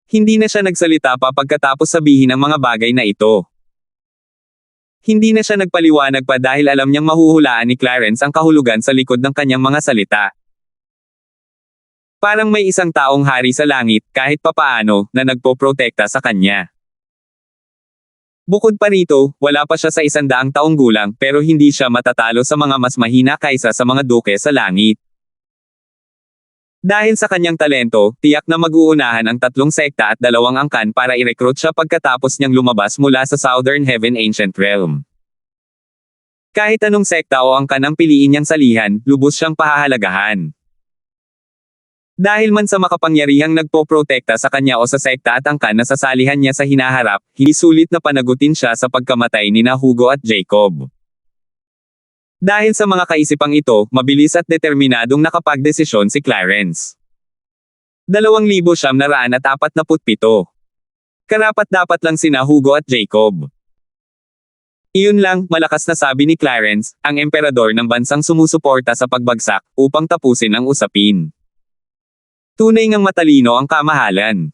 Hindi na siya nagsalita pa pagkatapos sabihin ang mga bagay na ito. Hindi na siya nagpaliwanag pa dahil alam niyang mahuhulaan ni Clarence ang kahulugan sa likod ng kanyang mga salita. Parang may isang taong hari sa langit, kahit papaano, na nagpoprotekta sa kanya. Bukod pa rito, wala pa siya sa 100 taong gulang, pero hindi siya matatalo sa mga mas mahina kaysa sa mga duke sa langit. Dahil sa kanyang talento, tiyak na mag-uunahan ang 3 sekta at 2 angkan para i-recruit siya pagkatapos niyang lumabas mula sa Southern Heaven Ancient Realm. Kahit anong sekta o angkan ang piliin niyang salihan, lubos siyang pahahalagahan. Dahil man sa makapangyarihang nagpoprotekta sa kanya o sa sekta at angkan na sasalihan niya sa hinaharap, hindi sulit na panagutin siya sa pagkamatay ni Hugo at Jacob. Dahil sa mga kaisipang ito, mabilis at determinadong nakapagdesisyon si Clarence. 2,947. Karapat-dapat lang sina Hugo at Jacob. Iyon lang, malakas na sabi ni Clarence, ang emperador ng bansang sumusuporta sa pagbagsak, upang tapusin ang usapin. Tunay ngang matalino ang kamahalan.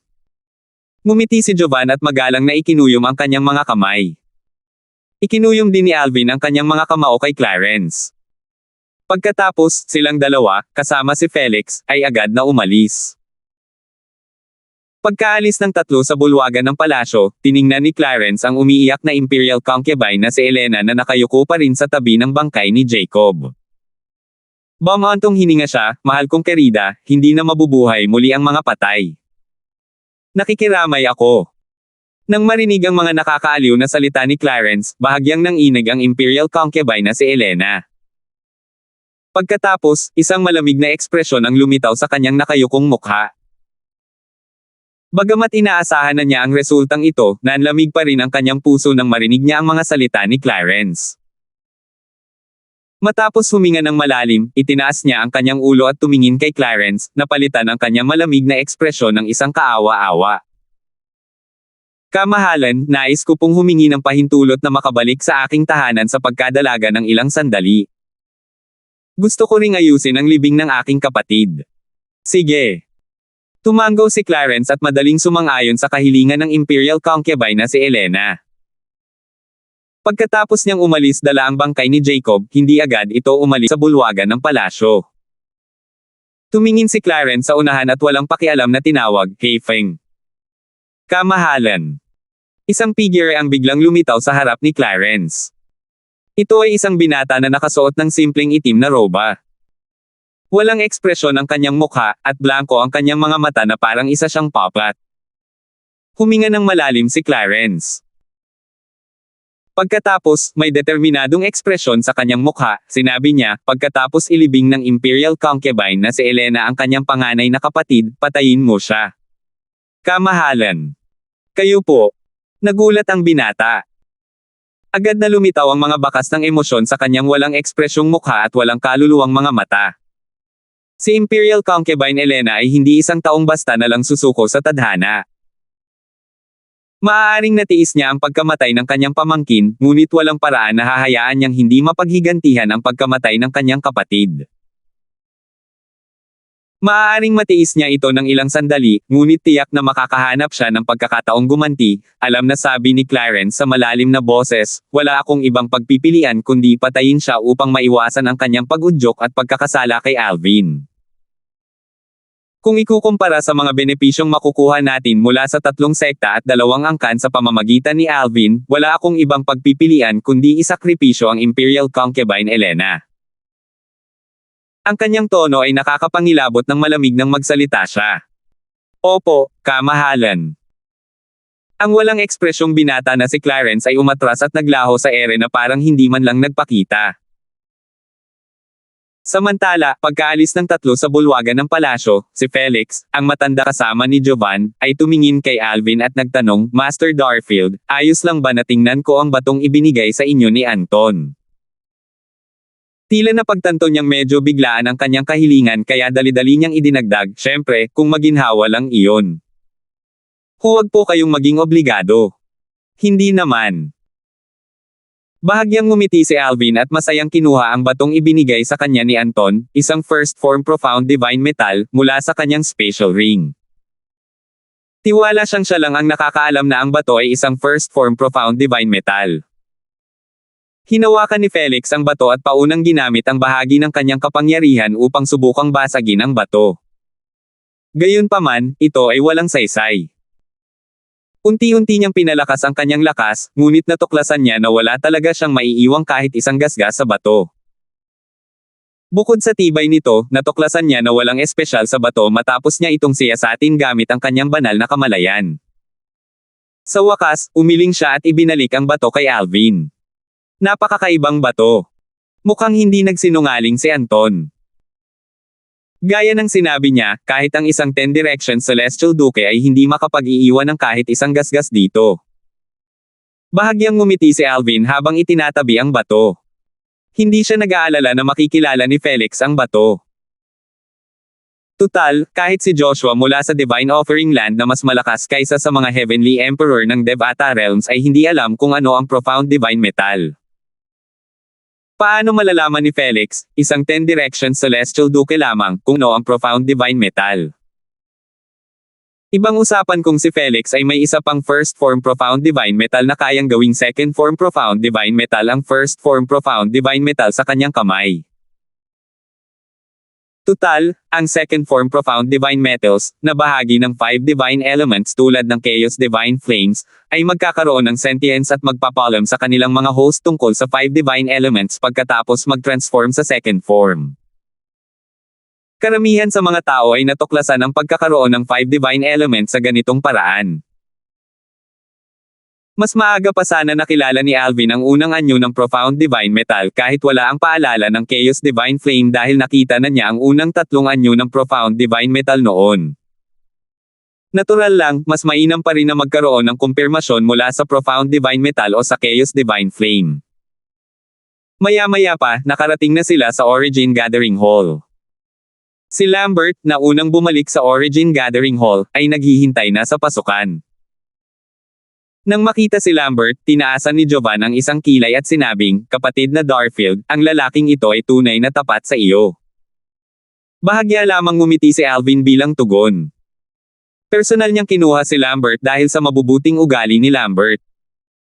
Ngumiti si Jovan at magalang na ikinuyom ang kanyang mga kamay. Ikinuyom din ni Alvin ang kanyang mga kamao kay Clarence. Pagkatapos, silang dalawa, kasama si Felix, ay agad na umalis. Pagkaalis ng tatlo sa bulwagan ng palasyo, tiningnan ni Clarence ang umiiyak na imperial concubine na si Elena na nakayuko pa rin sa tabi ng bangkay ni Jacob. Bamantong hininga siya, mahal kong kerida, hindi na mabubuhay muli ang mga patay. Nakikiramay ako. Nang marinig ang mga nakakaaliw na salita ni Clarence, bahagyang nanginig ang imperial concubine na si Elena. Pagkatapos, isang malamig na ekspresyon ang lumitaw sa kanyang nakayukong mukha. Bagamat inaasahan na niya ang resultang ito, nanlamig pa rin ang kanyang puso nang marinig niya ang mga salita ni Clarence. Matapos huminga ng malalim, itinaas niya ang kanyang ulo at tumingin kay Clarence, napalitan ang kanyang malamig na ekspresyon ng isang kaawa-awa. Kamahalan, nais ko pong humingi ng pahintulot na makabalik sa aking tahanan sa pagkadalaga ng ilang sandali. Gusto ko ring ayusin ang libing ng aking kapatid. Sige. Tumanggaw si Clarence at madaling sumang-ayon sa kahilingan ng imperial concubine na si Elena. Pagkatapos niyang umalis dala ang bangkay ni Jacob, hindi agad ito umalis sa bulwagan ng palasyo. Tumingin si Clarence sa unahan at walang pakialam na tinawag, "Hey Feng." Kamahalan. Isang figure ang biglang lumitaw sa harap ni Clarence. Ito ay isang binata na nakasuot ng simpleng itim na roba. Walang ekspresyon ang kanyang mukha, at blanko ang kanyang mga mata na parang isa siyang puppet. Huminga ng malalim si Clarence. Pagkatapos, may determinadong ekspresyon sa kanyang mukha, sinabi niya, pagkatapos ilibing ng imperial concubine na si Elena ang kanyang panganay na kapatid, patayin mo siya. Kamahalan. Kayo po. Nagulat ang binata. Agad na lumitaw ang mga bakas ng emosyon sa kanyang walang ekspresyong mukha at walang kaluluwang mga mata. Si Imperial Concubine Elena ay hindi isang taong basta na lang susuko sa tadhana. Maaaring natiis niya ang pagkamatay ng kanyang pamangkin, ngunit walang paraan na hahayaan niyang hindi mapaghigantihan ang pagkamatay ng kanyang kapatid. Maaaring matiis niya ito ng ilang sandali, ngunit tiyak na makakahanap siya ng pagkakataong gumanti. Alam na, sabi ni Clarence sa malalim na boses, wala akong ibang pagpipilian kundi patayin siya upang maiwasan ang kanyang pag-udyok at pagkakasala kay Alvin. Kung ikukumpara sa mga benepisyong makukuha natin mula sa 3 sekta at 2 angkan sa pamamagitan ni Alvin, wala akong ibang pagpipilian kundi isakripisyo ang Imperial Concubine Elena. Ang kanyang tono ay nakakapangilabot ng malamig nang magsalita siya. Opo, kamahalan. Ang walang ekspresyong binata na si Clarence ay umatras at naglaho sa ere na parang hindi man lang nagpakita. Samantala, pagkaalis ng tatlo sa bulwagan ng palasyo, si Felix, ang matanda kasama ni Jovan, ay tumingin kay Alvin at nagtanong, Master Darfield, ayos lang ba na tingnan ko ang batong ibinigay sa inyo ni Anton? Tila napagtanto niyang medyo biglaan ang kanyang kahilingan kaya dali-dali niyang idinagdag, syempre, kung maginhawa lang iyon. Huwag po kayong maging obligado. Hindi naman. Bahagyang ngumiti si Alvin at masayang kinuha ang batong ibinigay sa kanya ni Anton, isang first form profound divine metal, mula sa kanyang special ring. Tiwala siyang siya lang ang nakakaalam na ang bato ay isang first form profound divine metal. Hinawakan ni Felix ang bato at paunang ginamit ang bahagi ng kanyang kapangyarihan upang subukang basagin ang bato. Gayunpaman, ito ay walang saysay. Unti-unti niyang pinalakas ang kanyang lakas, ngunit natuklasan niya na wala talaga siyang maiiwang kahit isang gasgas sa bato. Bukod sa tibay nito, natuklasan niya na walang espesyal sa bato matapos niya itong siyasatin gamit ang kanyang banal na kamalayan. Sa wakas, umiling siya at ibinalik ang bato kay Alvin. Napakakaibang bato. Mukhang hindi nagsinungaling si Anton. Gaya ng sinabi niya, kahit ang isang 10 Direction Celestial Duke ay hindi makapag-iiwan ng kahit isang gasgas dito. Bahagyang ngumiti si Alvin habang itinatabi ang bato. Hindi siya nag-aalala na makikilala ni Felix ang bato. Tutal, kahit si Joshua mula sa Divine Offering Land na mas malakas kaysa sa mga Heavenly Emperor ng Devata Realms ay hindi alam kung ano ang Profound Divine Metal. Paano malalaman ni Felix, isang 10 Direction Celestial Duke lamang, kung ano ang Profound Divine Metal? Ibang usapan kung si Felix ay may isa pang First Form Profound Divine Metal na kayang gawing Second Form Profound Divine Metal ang First Form Profound Divine Metal sa kanyang kamay. Tutal, ang Second Form Profound Divine Metals, na bahagi ng 5 Divine Elements tulad ng Chaos Divine Flames, ay magkakaroon ng sentience at magpapalam sa kanilang mga host tungkol sa 5 Divine Elements pagkatapos mag-transform sa Second Form. Karamihan sa mga tao ay natuklasan ang pagkakaroon ng 5 Divine Elements sa ganitong paraan. Mas maaga pa sana nakilala ni Alvin ang unang anyo ng Profound Divine Metal kahit wala ang paalala ng Chaos Divine Flame dahil nakita na niya ang unang tatlong anyo ng Profound Divine Metal noon. Natural lang, mas mainam pa rin na magkaroon ng kumpirmasyon mula sa Profound Divine Metal o sa Chaos Divine Flame. Maya-maya pa, nakarating na sila sa Origin Gathering Hall. Si Lambert, na unang bumalik sa Origin Gathering Hall, ay naghihintay na sa pasukan. Nang makita si Lambert, tinaasan ni Jovan ang isang kilay at sinabing, "Kapatid na Darfield, ang lalaking ito ay tunay na tapat sa iyo." Bahagya lamang ngumiti si Alvin bilang tugon. Personal niyang kinuha si Lambert dahil sa mabubuting ugali ni Lambert.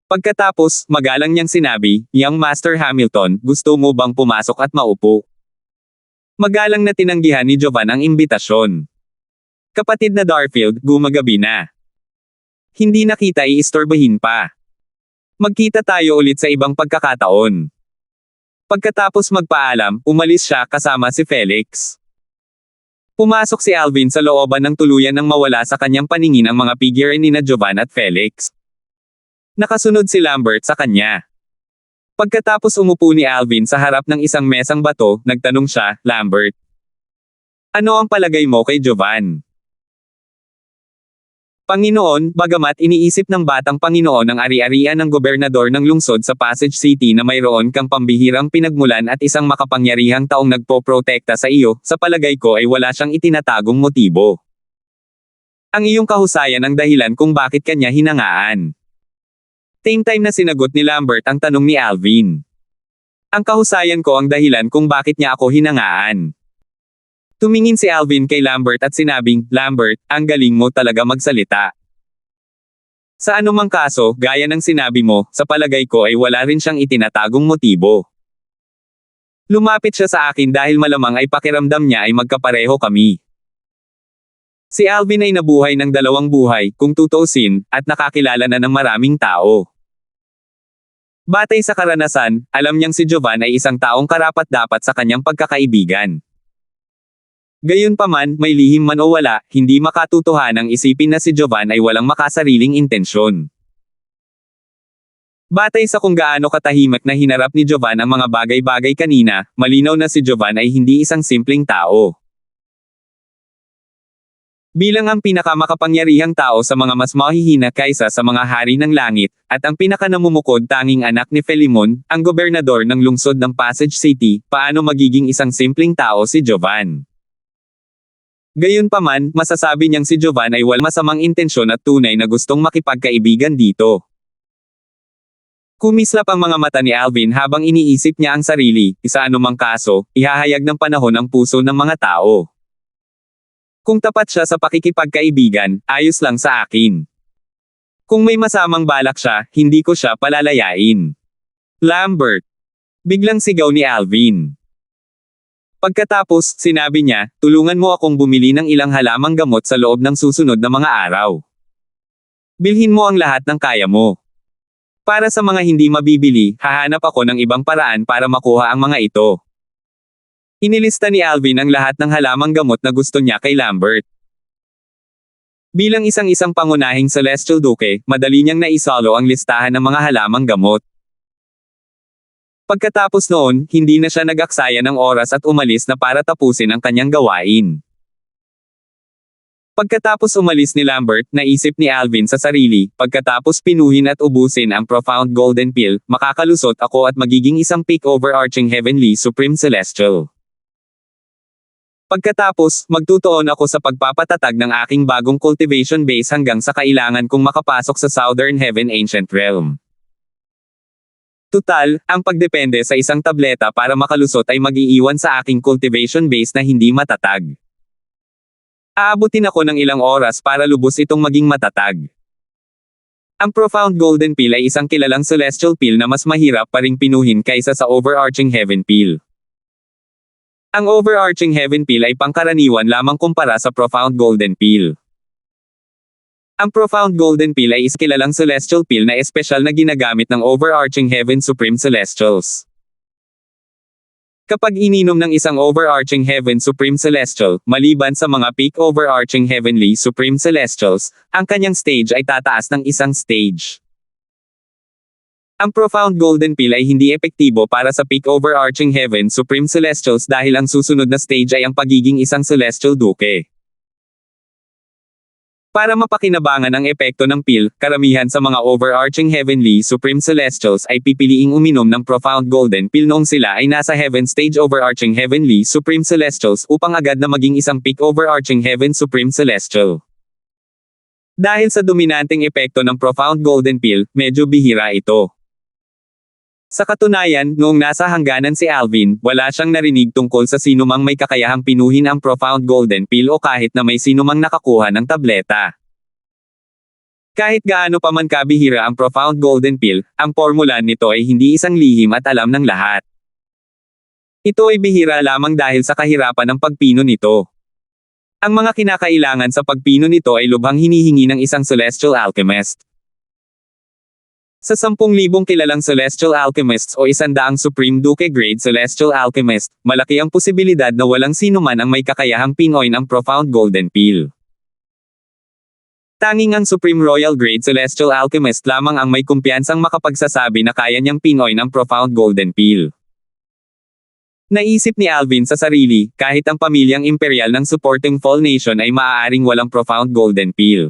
Pagkatapos, magalang niyang sinabi, "Young Master Hamilton, gusto mo bang pumasok at maupo?" Magalang na tinanggihan ni Jovan ang imbitasyon. "Kapatid na Darfield, gumagabi na. Hindi na kita iistorbahin pa. Magkita tayo ulit sa ibang pagkakataon." Pagkatapos magpaalam, umalis siya kasama si Felix. Pumasok si Alvin sa looban ng tuluyan nang mawala sa kanyang paningin ang mga figure ni na Jovan at Felix. Nakasunod si Lambert sa kanya. Pagkatapos umupo ni Alvin sa harap ng isang mesang bato, nagtanong siya, "Lambert, ano ang palagay mo kay Jovan?" Panginoon, bagamat iniisip ng batang Panginoon ang ari-arian ng gobernador ng lungsod sa Passage City na mayroon kang pambihirang pinagmulan at isang makapangyarihang taong nagpoprotekta sa iyo, sa palagay ko ay wala siyang itinatagong motibo. Ang iyong kahusayan ang dahilan kung bakit kanya hinangaan. Same time na sinagot ni Lambert ang tanong ni Alvin. Ang kahusayan ko ang dahilan kung bakit niya ako hinangaan. Tumingin si Alvin kay Lambert at sinabing, "Lambert, ang galing mo talaga magsalita. Sa anumang kaso, gaya ng sinabi mo, sa palagay ko ay wala rin siyang itinatagong motibo." Lumapit siya sa akin dahil malamang ay pakiramdam niya ay magkapareho kami. Si Alvin ay nabuhay ng 2 buhay, kung tutuusin, at nakakilala na ng maraming tao. Batay sa karanasan, alam niyang si Jovan ay isang taong karapat-dapat sa kanyang pagkakaibigan. Gayunpaman, may lihim man o wala, hindi makatutuhanang isipin na si Jovan ay walang makasariling intensyon. Batay sa kung gaano katahimik na hinarap ni Jovan ang mga bagay-bagay kanina, malinaw na si Jovan ay hindi isang simpleng tao. Bilang ang pinakamakapangyarihang tao sa mga mas mahihina kaysa sa mga hari ng langit, at ang pinakanamumukod tanging anak ni Philemon, ang gobernador ng lungsod ng Passage City, paano magiging isang simpleng tao si Jovan? Gayunpaman, masasabi niyang si Jovan ay walang masamang intensyon at tunay na gustong makipagkaibigan dito. Kumislap ang mga mata ni Alvin habang iniisip niya ang sarili, sa anumang kaso, ihahayag ng panahon ang puso ng mga tao. Kung tapat siya sa pakikipagkaibigan, ayos lang sa akin. Kung may masamang balak siya, hindi ko siya palalayain. Lambert! Biglang sigaw ni Alvin. Pagkatapos, sinabi niya, "Tulungan mo akong bumili ng ilang halamang gamot sa loob ng susunod na mga araw. Bilhin mo ang lahat ng kaya mo. Para sa mga hindi mabibili, hahanap ako ng ibang paraan para makuha ang mga ito." Inilista ni Alvin ang lahat ng halamang gamot na gusto niya kay Lambert. Bilang isang pangunahing Celestial Duke, madali niyang naisolo ang listahan ng mga halamang gamot. Pagkatapos noon, hindi na siya nag-aksaya ng oras at umalis na para tapusin ang kanyang gawain. Pagkatapos umalis ni Lambert, naisip ni Alvin sa sarili, pagkatapos pinuhin at ubusin ang Profound Golden Pill, makakalusot ako at magiging isang peak overarching heavenly supreme celestial. Pagkatapos, magtutuon ako sa pagpapatatag ng aking bagong cultivation base hanggang sa kailangan kong makapasok sa Southern Heaven Ancient Realm. Tutal, ang pagdepende sa isang tableta para makalusot ay mag-iiwan sa aking cultivation base na hindi matatag. Aabutin ako ng ilang oras para lubos itong maging matatag. Ang Profound Golden Pill ay isang kilalang celestial pill na mas mahirap pa ring pinuhin kaysa sa Overarching Heaven Pill. Ang Overarching Heaven Pill ay pangkaraniwan lamang kumpara sa Profound Golden Pill. Ang Profound Golden Pill ay isang kilalang celestial pill na espesyal na ginagamit ng Overarching Heaven Supreme Celestials. Kapag ininom ng isang Overarching Heaven Supreme Celestial, maliban sa mga peak Overarching Heavenly Supreme Celestials, ang kanyang stage ay tataas ng isang stage. Ang Profound Golden Pill ay hindi epektibo para sa peak Overarching Heaven Supreme Celestials dahil ang susunod na stage ay ang pagiging isang Celestial Duke. Para mapakinabangan ang epekto ng pill, karamihan sa mga Overarching Heavenly Supreme Celestials ay pipiliing uminom ng Profound Golden Pill noong sila ay nasa Heaven Stage Overarching Heavenly Supreme Celestials upang agad na maging isang peak Overarching Heaven Supreme Celestial. Dahil sa dominanteng epekto ng Profound Golden Pill, medyo bihira ito. Sa katunayan, noong nasa hangganan si Alvin, wala siyang narinig tungkol sa sinumang may kakayahang pinuhin ang Profound Golden Pill o kahit na may sinumang nakakuha ng tableta. Kahit gaano pa man kabihira ang Profound Golden Pill, ang formula nito ay hindi isang lihim at alam ng lahat. Ito ay bihira lamang dahil sa kahirapan ng pagpino nito. Ang mga kinakailangan sa pagpino nito ay lubhang hinihingi ng isang Celestial Alchemist. Sa 10,000 kilalang Celestial Alchemists o 100 Supreme Duke Grade Celestial Alchemist, malaki ang posibilidad na walang sinuman ang may kakayahang pinoy ng Profound Golden Pill. Tanging ang Supreme Royal Grade Celestial Alchemist lamang ang may kumpiyansang makapagsasabi na kaya niyang pinoy ng Profound Golden Pill. Naisip ni Alvin sa sarili, kahit ang pamilyang imperial ng supporting Fall Nation ay maaaring walang Profound Golden Pill.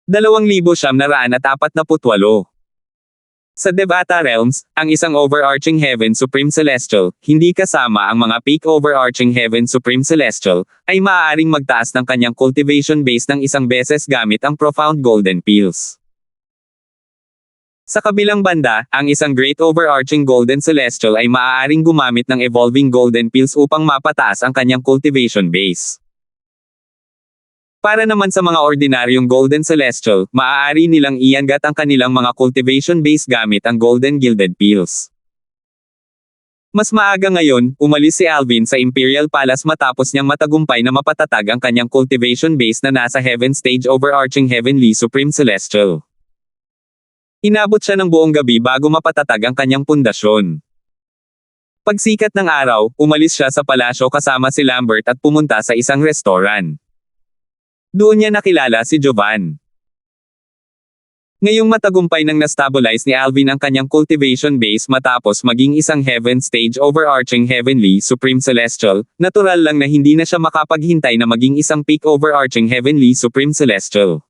2,948. Sa Devata Realms, ang isang Overarching Heaven Supreme Celestial, hindi kasama ang mga peak Overarching Heaven Supreme Celestial, ay maaaring magtaas ng kanyang cultivation base ng isang beses gamit ang Profound Golden Pills. Sa kabilang banda, ang isang Great Overarching Golden Celestial ay maaaring gumamit ng Evolving Golden Pills upang mapataas ang kanyang cultivation base. Para naman sa mga ordinaryong Golden Celestial, maaari nilang iangat ang kanilang mga cultivation base gamit ang Golden Gilded Pills. Mas maaga ngayon, umalis si Alvin sa Imperial Palace matapos niyang matagumpay na mapatatag ang kanyang cultivation base na nasa Heaven Stage Overarching Heavenly Supreme Celestial. Inabot siya ng buong gabi bago mapatatag ang kanyang pundasyon. Pagsikat ng araw, umalis siya sa palasyo kasama si Lambert at pumunta sa isang restaurant. Doon niya nakilala si Jovan. Ngayong matagumpay nang na-stabilize ni Alvin ang kanyang cultivation base matapos maging isang Heaven Stage Overarching Heavenly Supreme Celestial, natural lang na hindi na siya makapaghintay na maging isang peak Overarching Heavenly Supreme Celestial.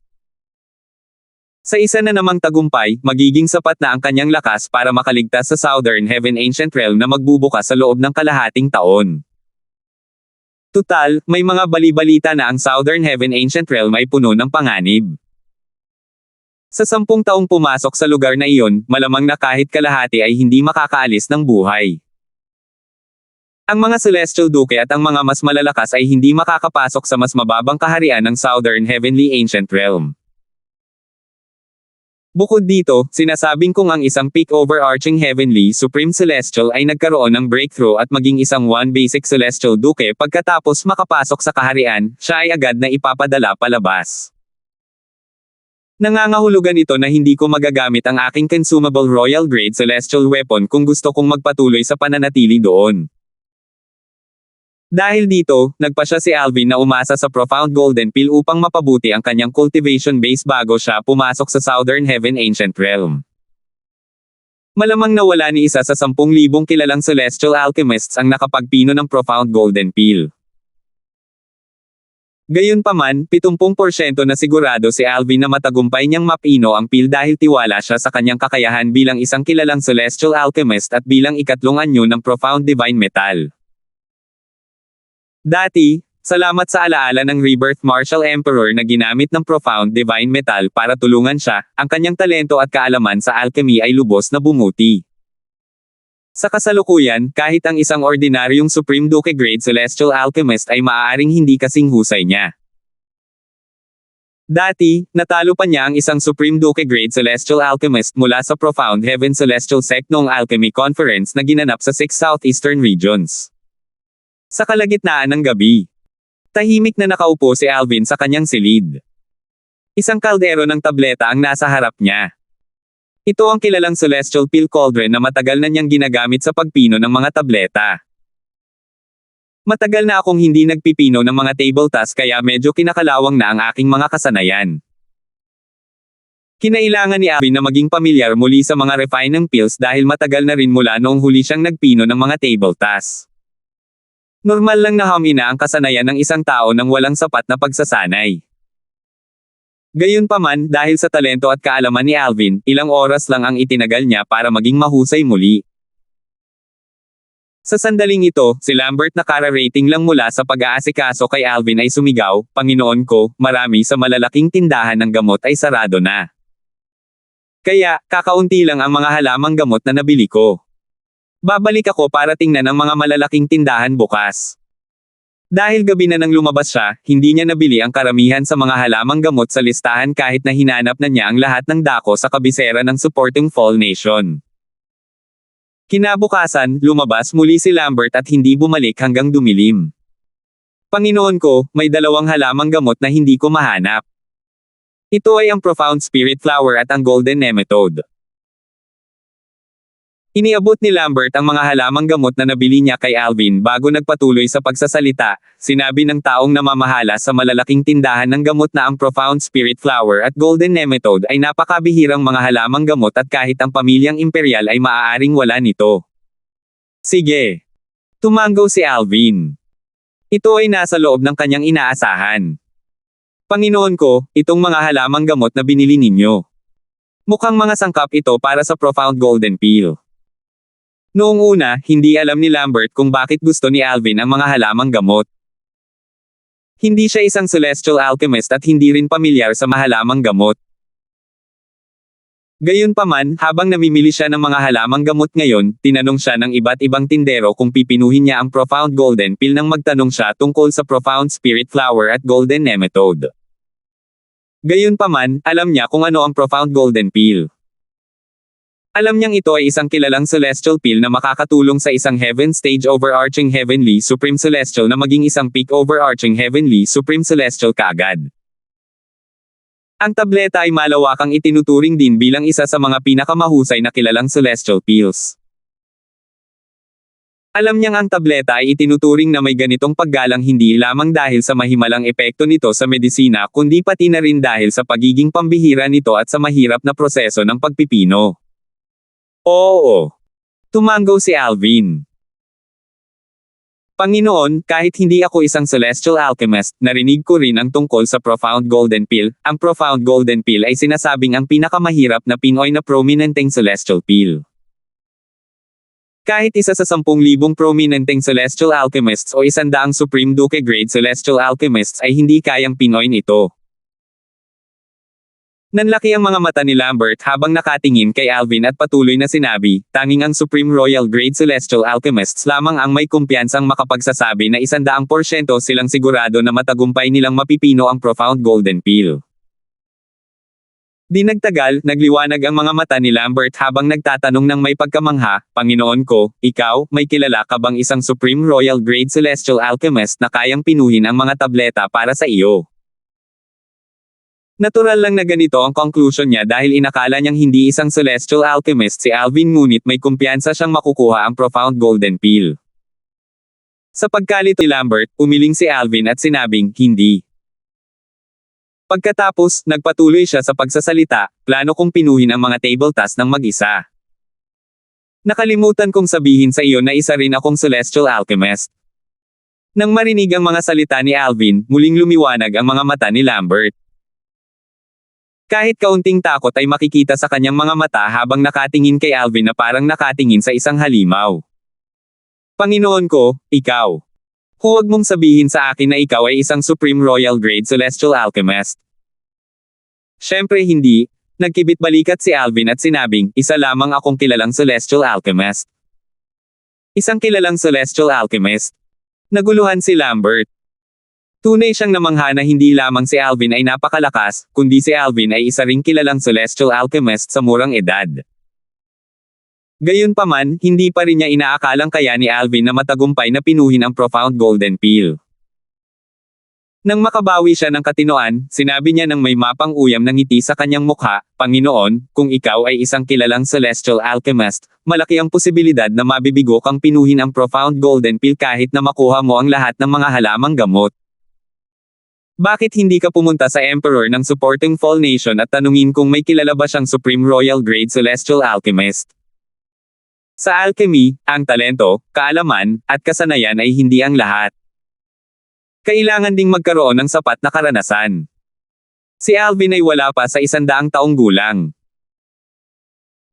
Sa isa na namang tagumpay, magiging sapat na ang kanyang lakas para makaligtas sa Southern Heaven Ancient Realm na magbubukas sa loob ng kalahating taon. Tutal, may mga bali-balita na ang Southern Heaven Ancient Realm ay puno ng panganib. Sa 10 taong pumasok sa lugar na iyon, malamang na kahit kalahati ay hindi makakaalis ng buhay. Ang mga Celestial Duke at ang mga mas malalakas ay hindi makakapasok sa mas mababang kaharian ng Southern Heavenly Ancient Realm. Bukod dito, sinasabing kung ang isang peak Overarching Heavenly Supreme Celestial ay nagkaroon ng breakthrough at maging isang one basic Celestial Duke pagkatapos makapasok sa kaharian, siya ay agad na ipapadala palabas. Nangangahulugan ito na hindi ko magagamit ang aking consumable Royal Grade Celestial Weapon kung gusto kong magpatuloy sa pananatili doon. Dahil dito, nagpasya si Alvin na umasa sa Profound Golden Pill upang mapabuti ang kanyang cultivation base bago siya pumasok sa Southern Heaven Ancient Realm. Malamang na wala ni isa sa 10,000 kilalang celestial alchemists ang nakapagpino ng profound golden pill. Gayunpaman, 70% na sigurado si Alvin na matagumpay niyang mapino ang pill dahil tiwala siya sa kanyang kakayahan bilang isang kilalang celestial alchemist at bilang ikatlong anyo ng profound divine metal. Dati, salamat sa alaala ng Rebirth Martial Emperor na ginamit ng profound divine metal para tulungan siya, ang kanyang talento at kaalaman sa alchemy ay lubos na bumuti. Sa kasalukuyan, kahit ang isang ordinaryong Supreme Duke Grade Celestial Alchemist ay maaaring hindi kasing husay niya. Dati, natalo pa niya ang isang Supreme Duke Grade Celestial Alchemist mula sa Profound Heaven Celestial Sect noong Alchemy Conference na ginanap sa 6 Southeastern Regions. Sa kalagitnaan ng gabi, tahimik na nakaupo si Alvin sa kanyang silid. Isang kaldero ng tableta ang nasa harap niya. Ito ang kilalang celestial pill cauldron na matagal na niyang ginagamit sa pagpino ng mga tableta. Matagal na akong hindi nagpipino ng mga table task kaya medyo kinakalawang na ang aking mga kasanayan. Kinailangan ni Alvin na maging pamilyar muli sa mga refined pills dahil matagal na rin mula noong huli siyang nagpino ng mga table tasks. Normal lang na hamina ang kasanayan ng isang tao nang walang sapat na pagsasanay. Gayunpaman, dahil sa talento at kaalaman ni Alvin, ilang oras lang ang itinagal niya para maging mahusay muli. Sa sandaling ito, si Lambert na kara-rating lang mula sa pag-aasikaso kay Alvin ay sumigaw, "Panginoon ko, marami sa malalaking tindahan ng gamot ay sarado na. Kaya, kakaunti lang ang mga halamang gamot na nabili ko. Babalik ako para tingnan ang mga malalaking tindahan bukas." Dahil gabi na nang lumabas siya, hindi niya nabili ang karamihan sa mga halamang gamot sa listahan kahit na hinanap na niya ang lahat ng dako sa kabisera ng supporting Fall Nation. Kinabukasan, lumabas muli si Lambert at hindi bumalik hanggang dumilim. "Panginoon ko, may 2 halamang gamot na hindi ko mahanap. Ito ay ang Profound Spirit Flower at ang Golden Nematode." Iniabot ni Lambert ang mga halamang gamot na nabili niya kay Alvin bago nagpatuloy sa pagsasalita. Sinabi ng taong namamahala sa malalaking tindahan ng gamot na ang Profound Spirit Flower at Golden Nematode ay napakabihirang mga halamang gamot at kahit ang pamilyang imperial ay maaaring wala nito. "Sige." Tumango si Alvin. Ito ay nasa loob ng kanyang inaasahan. "Panginoon ko, itong mga halamang gamot na binili ninyo. Mukhang mga sangkap ito para sa Profound Golden Pill." Noong una, hindi alam ni Lambert kung bakit gusto ni Alvin ang mga halamang gamot. Hindi siya isang celestial alchemist at hindi rin pamilyar sa mahalamang gamot. Gayunpaman, habang namimili siya ng mga halamang gamot ngayon, tinanong siya ng iba't ibang tindero kung pipinuhin niya ang Profound Golden Pill nang magtanong siya tungkol sa Profound Spirit Flower at Golden Nematode. Gayunpaman, alam niya kung ano ang Profound Golden Pill. Alam niyang ito ay isang kilalang celestial pill na makakatulong sa isang heaven stage overarching heavenly supreme celestial na maging isang peak overarching heavenly supreme celestial kaagad. Ang tableta ay malawakang itinuturing din bilang isa sa mga pinakamahusay na kilalang celestial pills. Alam niyang ang tableta ay itinuturing na may ganitong paggalang hindi lamang dahil sa mahimalang epekto nito sa medisina kundi pati na rin dahil sa pagiging pambihira nito at sa mahirap na proseso ng pagpipino. "Oo." Tumango si Alvin. "Panginoon, kahit hindi ako isang celestial alchemist, narinig ko rin ang tungkol sa Profound Golden Pill. Ang Profound Golden Pill ay sinasabing ang pinakamahirap na Pinoy na prominenteng celestial pill. Kahit isa sa 10,000 prominenteng celestial alchemists o 100 Supreme Duke Grade Celestial Alchemists ay hindi kayang pinoy nito." Nanlaki ang mga mata ni Lambert habang nakatingin kay Alvin at patuloy na sinabi, "Tanging ang Supreme Royal Grade Celestial Alchemists lamang ang may kumpiyansang makapagsasabi na 100% silang sigurado na matagumpay nilang mapipino ang Profound Golden Pill." Di nagtagal, nagliwanag ang mga mata ni Lambert habang nagtatanong ng may pagkamangha, "Panginoon ko, ikaw, may kilala ka bang isang Supreme Royal Grade Celestial Alchemist na kayang pinuhin ang mga tableta para sa iyo?" Natural lang na ganito ang conclusion niya dahil inakala niyang hindi isang celestial alchemist si Alvin ngunit may kumpiyansa siyang makukuha ang Profound Golden Pill. Sa pagkalito ni Lambert, umiling si Alvin at sinabing, "Hindi." Pagkatapos, nagpatuloy siya sa pagsasalita, "Plano kong pinuhin ang mga table task ng mag-isa. Nakalimutan kong sabihin sa iyo na isa rin akong celestial alchemist. Nang marinig ang mga salita ni Alvin, muling lumiwanag ang mga mata ni Lambert. Kahit kaunting takot ay makikita sa kanyang mga mata habang nakatingin kay Alvin na parang nakatingin sa isang halimaw. Panginoon ko, ikaw. Huwag mong sabihin sa akin na ikaw ay isang Supreme Royal Grade Celestial Alchemist. Siyempre hindi. Nagkibit-balikat si Alvin at sinabing, isa lamang akong kilalang Celestial Alchemist. Isang kilalang Celestial Alchemist. Naguluhan si Lambert. Tunay siyang namangha na hindi lamang si Alvin ay napakalakas, kundi si Alvin ay isa ring kilalang Celestial Alchemist sa murang edad. Gayunpaman, hindi pa rin niya inaakalang kaya ni Alvin na matagumpay na pinuhin ang Profound Golden Pill. Nang makabawi siya ng katinoan, sinabi niya ng may mapang uyam ng ngiti sa kanyang mukha, Panginoon, kung ikaw ay isang kilalang Celestial Alchemist, malaki ang posibilidad na mabibigo kang pinuhin ang Profound Golden Pill kahit na makuha mo ang lahat ng mga halamang gamot. Bakit hindi ka pumunta sa Emperor ng Supporting Fall Nation at tanungin kung may kilala ba siyang Supreme Royal Grade Celestial Alchemist? Sa alchemy, ang talento, kaalaman, at kasanayan ay hindi ang lahat. Kailangan ding magkaroon ng sapat na karanasan. Si Alvin ay wala pa sa 100 taong gulang.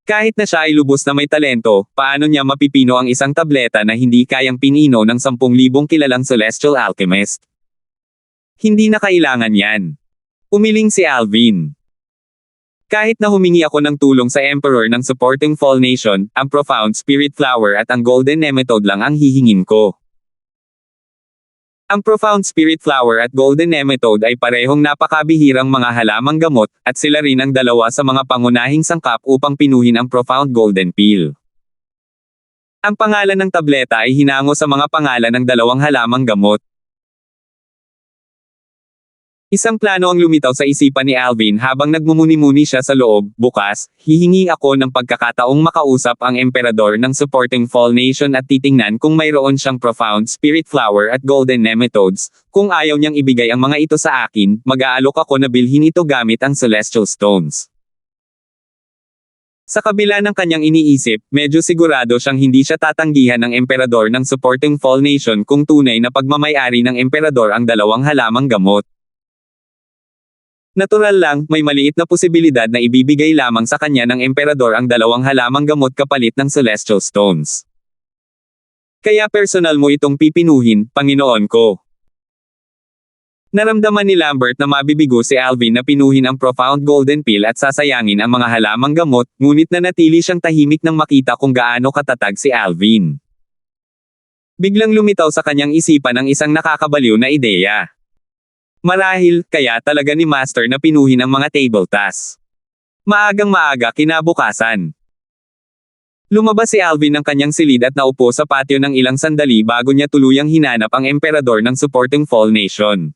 Kahit na siya ay lubos na may talento, paano niya mapipino ang isang tableta na hindi kayang pinino ng 10,000 kilalang Celestial Alchemist? Hindi na kailangan yan. Umiling si Alvin. Kahit na humingi ako ng tulong sa Emperor ng Supporting Fall Nation, ang Profound Spirit Flower at ang Golden Nemetode lang ang hihingin ko. Ang Profound Spirit Flower at Golden Nemetode ay parehong napakabihirang mga halamang gamot, at sila rin ang dalawa sa mga pangunahing sangkap upang pinuhin ang Profound Golden Pill. Ang pangalan ng tableta ay hinango sa mga pangalan ng dalawang halamang gamot. Isang plano ang lumitaw sa isipan ni Alvin habang nagmumuni-muni siya sa loob. Bukas, hihingi ako ng pagkakataong makausap ang emperador ng Supporting Fall Nation at titingnan kung mayroon siyang Profound Spirit Flower at Golden Nemetodes. Kung ayaw niyang ibigay ang mga ito sa akin, mag-aalok ako na bilhin ito gamit ang Celestial Stones. Sa kabila ng kanyang iniisip, medyo sigurado siyang hindi siya tatanggihan ng emperador ng Supporting Fall Nation kung tunay na pagmamayari ng emperador ang dalawang halamang gamot. Natural lang, may maliit na posibilidad na ibibigay lamang sa kanya ng emperador ang dalawang halamang gamot kapalit ng Celestial Stones. Kaya personal mo itong pipinuhin, Panginoon ko. Naramdaman ni Lambert na mabibigo si Alvin na pinuhin ang Profound Golden Pill at sasayangin ang mga halamang gamot, ngunit nanatili siyang tahimik nang makita kung gaano katatag si Alvin. Biglang lumitaw sa kanyang isipan ang isang nakakabaliw na ideya. Marahil, kaya talaga ni Master na pinuhin ang mga table tasks. Maagang-maaga kinabukasan. Lumabas si Alvin ng kanyang silid at naupo sa patio ng ilang sandali bago niya tuluyang hinanap ang emperador ng Supporting Fall Nation.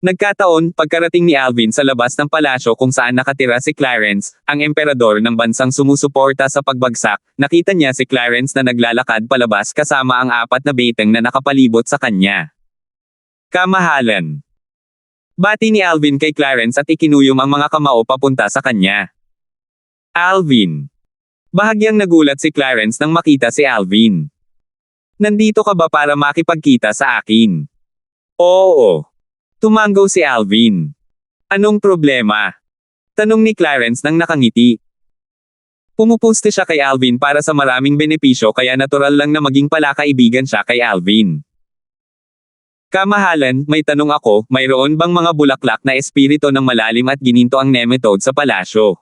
Nagkataon, pagkarating ni Alvin sa labas ng palasyo kung saan nakatira si Clarence, ang emperador ng bansang sumusuporta sa pagbagsak, nakita niya si Clarence na naglalakad palabas kasama ang 4 na beteng na nakapalibot sa kanya. Kamahalan. Bati ni Alvin kay Clarence at ikinuyom ang mga kamao papunta sa kanya. Alvin. Bahagyang nagulat si Clarence nang makita si Alvin. Nandito ka ba para makipagkita sa akin? Oo. Tumanggaw si Alvin. Anong problema? Tanong ni Clarence nang nakangiti. Pumupuste siya kay Alvin para sa maraming benepisyo kaya natural lang na maging palakaibigan siya kay Alvin. Kamahalan, may tanong ako, mayroon bang mga bulaklak na espiritu ng malalim at gininto ang nemetode sa palasyo?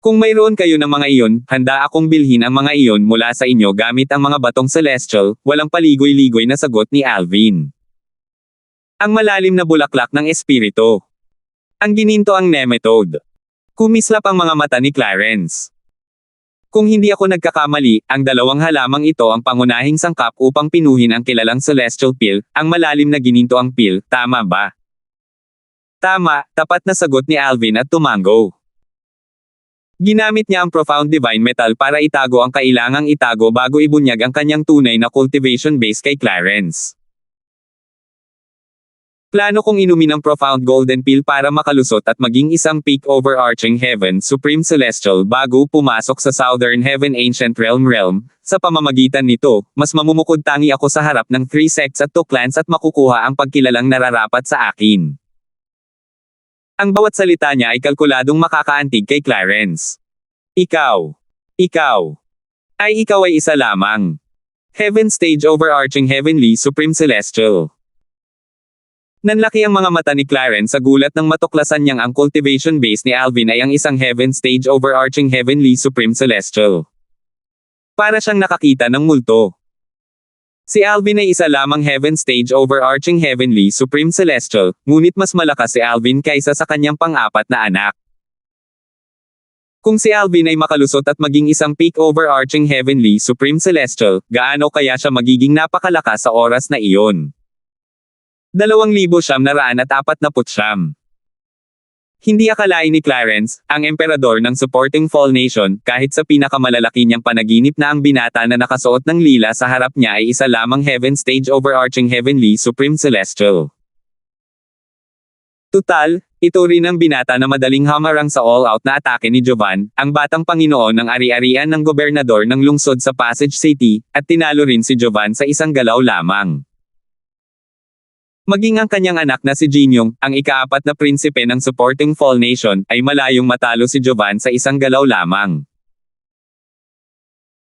Kung mayroon kayo ng mga iyon, handa akong bilhin ang mga iyon mula sa inyo gamit ang mga batong celestial, walang paligoy-ligoy na sagot ni Alvin. Ang malalim na bulaklak ng espiritu. Ang gininto ang nemetode. Kumislap ang mga mata ni Clarence. Kung hindi ako nagkakamali, ang dalawang halamang ito ang pangunahing sangkap upang pinuhin ang kilalang Celestial Pill, ang malalim na gininto ang pill, tama ba? Tama, tapat na sagot ni Alvin at tumango. Ginamit niya ang Profound Divine Metal para itago ang kailangang itago bago ibunyag ang kanyang tunay na cultivation base kay Clarence. Plano kong inumin ang profound golden pill para makalusot at maging isang peak overarching heaven supreme celestial bago pumasok sa southern heaven ancient realm. Sa pamamagitan nito, mas mamumukod tangi ako sa harap ng 3 sects at 2 clans at makukuha ang pagkilalang nararapat sa akin. Ang bawat salita niya ay kalkuladong makakaantig kay Clarence. Ikaw ay isa lamang. Heaven stage overarching heavenly supreme celestial. Nanlaki ang mga mata ni Clarence sa gulat nang matuklasan niyang ang cultivation base ni Alvin ay ang isang heaven stage overarching heavenly supreme celestial. Para siyang nakakita ng multo. Si Alvin ay isa lamang heaven stage overarching heavenly supreme celestial, ngunit mas malakas si Alvin kaysa sa kanyang pang-apat na anak. Kung si Alvin ay makalusot at maging isang peak overarching heavenly supreme celestial, gaano kaya siya magiging napakalakas sa oras na iyon? 2,949. Hindi akalain ni Clarence, ang emperador ng supporting Fall Nation, kahit sa pinakamalalaki niyang panaginip na ang binata na nakasuot ng lila sa harap niya ay isa lamang heaven stage overarching heavenly supreme celestial. Tutal, ito rin ang binata na madaling hamarang sa all-out na atake ni Jovan, ang batang Panginoon ng ari-arian ng gobernador ng lungsod sa Passage City, at tinalo rin si Jovan sa isang galaw lamang. Maging ang kanyang anak na si Jinyong, ang ika-4 na prinsipe ng supporting Fall Nation, ay malayong matalo si Jovan sa isang galaw lamang.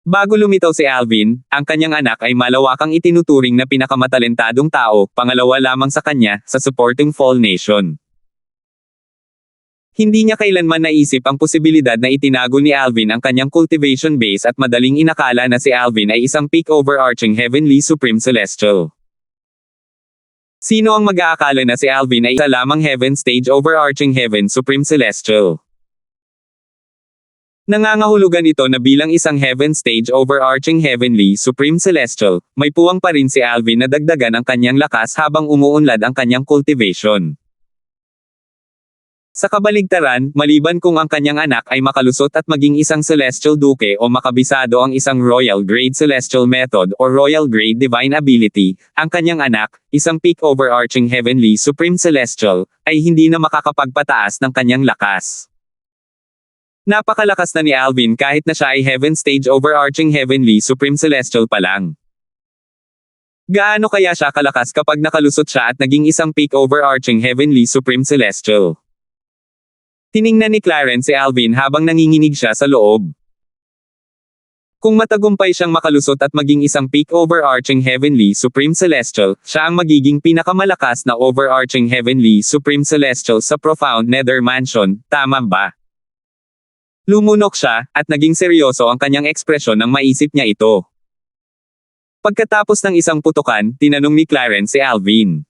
Bago lumitaw si Alvin, ang kanyang anak ay malawakang itinuturing na pinakamatalentadong tao, pangalawa lamang sa kanya, sa supporting Fall Nation. Hindi niya kailanman naisip ang posibilidad na itinago ni Alvin ang kanyang cultivation base at madaling inakala na si Alvin ay isang peak overarching heavenly supreme celestial. Sino ang mag-aakala na si Alvin ay isa lamang heaven stage overarching heaven supreme celestial? Nangangahulugan ito na bilang isang heaven stage overarching heavenly supreme celestial, may puwang pa rin si Alvin na dagdagan ang kanyang lakas habang umuunlad ang kanyang cultivation. Sa kabaligtaran, maliban kung ang kanyang anak ay makalusot at maging isang celestial duke o makabisado ang isang royal grade celestial method o royal grade divine ability, ang kanyang anak, isang peak overarching heavenly supreme celestial, ay hindi na makakapagpataas ng kanyang lakas. Napakalakas na ni Alvin kahit na siya ay heaven stage overarching heavenly supreme celestial pa lang. Gaano kaya siya kalakas kapag nakalusot siya at naging isang peak overarching heavenly supreme celestial? Tiningnan ni Clarence si Alvin habang nanginginig siya sa loob. Kung matagumpay siyang makalusot at maging isang peak overarching heavenly supreme celestial, siya ang magiging pinakamalakas na overarching heavenly supreme celestial sa profound nether mansion, tama ba? Lumunok siya, at naging seryoso ang kanyang ekspresyon nang maisip niya ito. Pagkatapos ng isang putukan, tinanong ni Clarence si Alvin.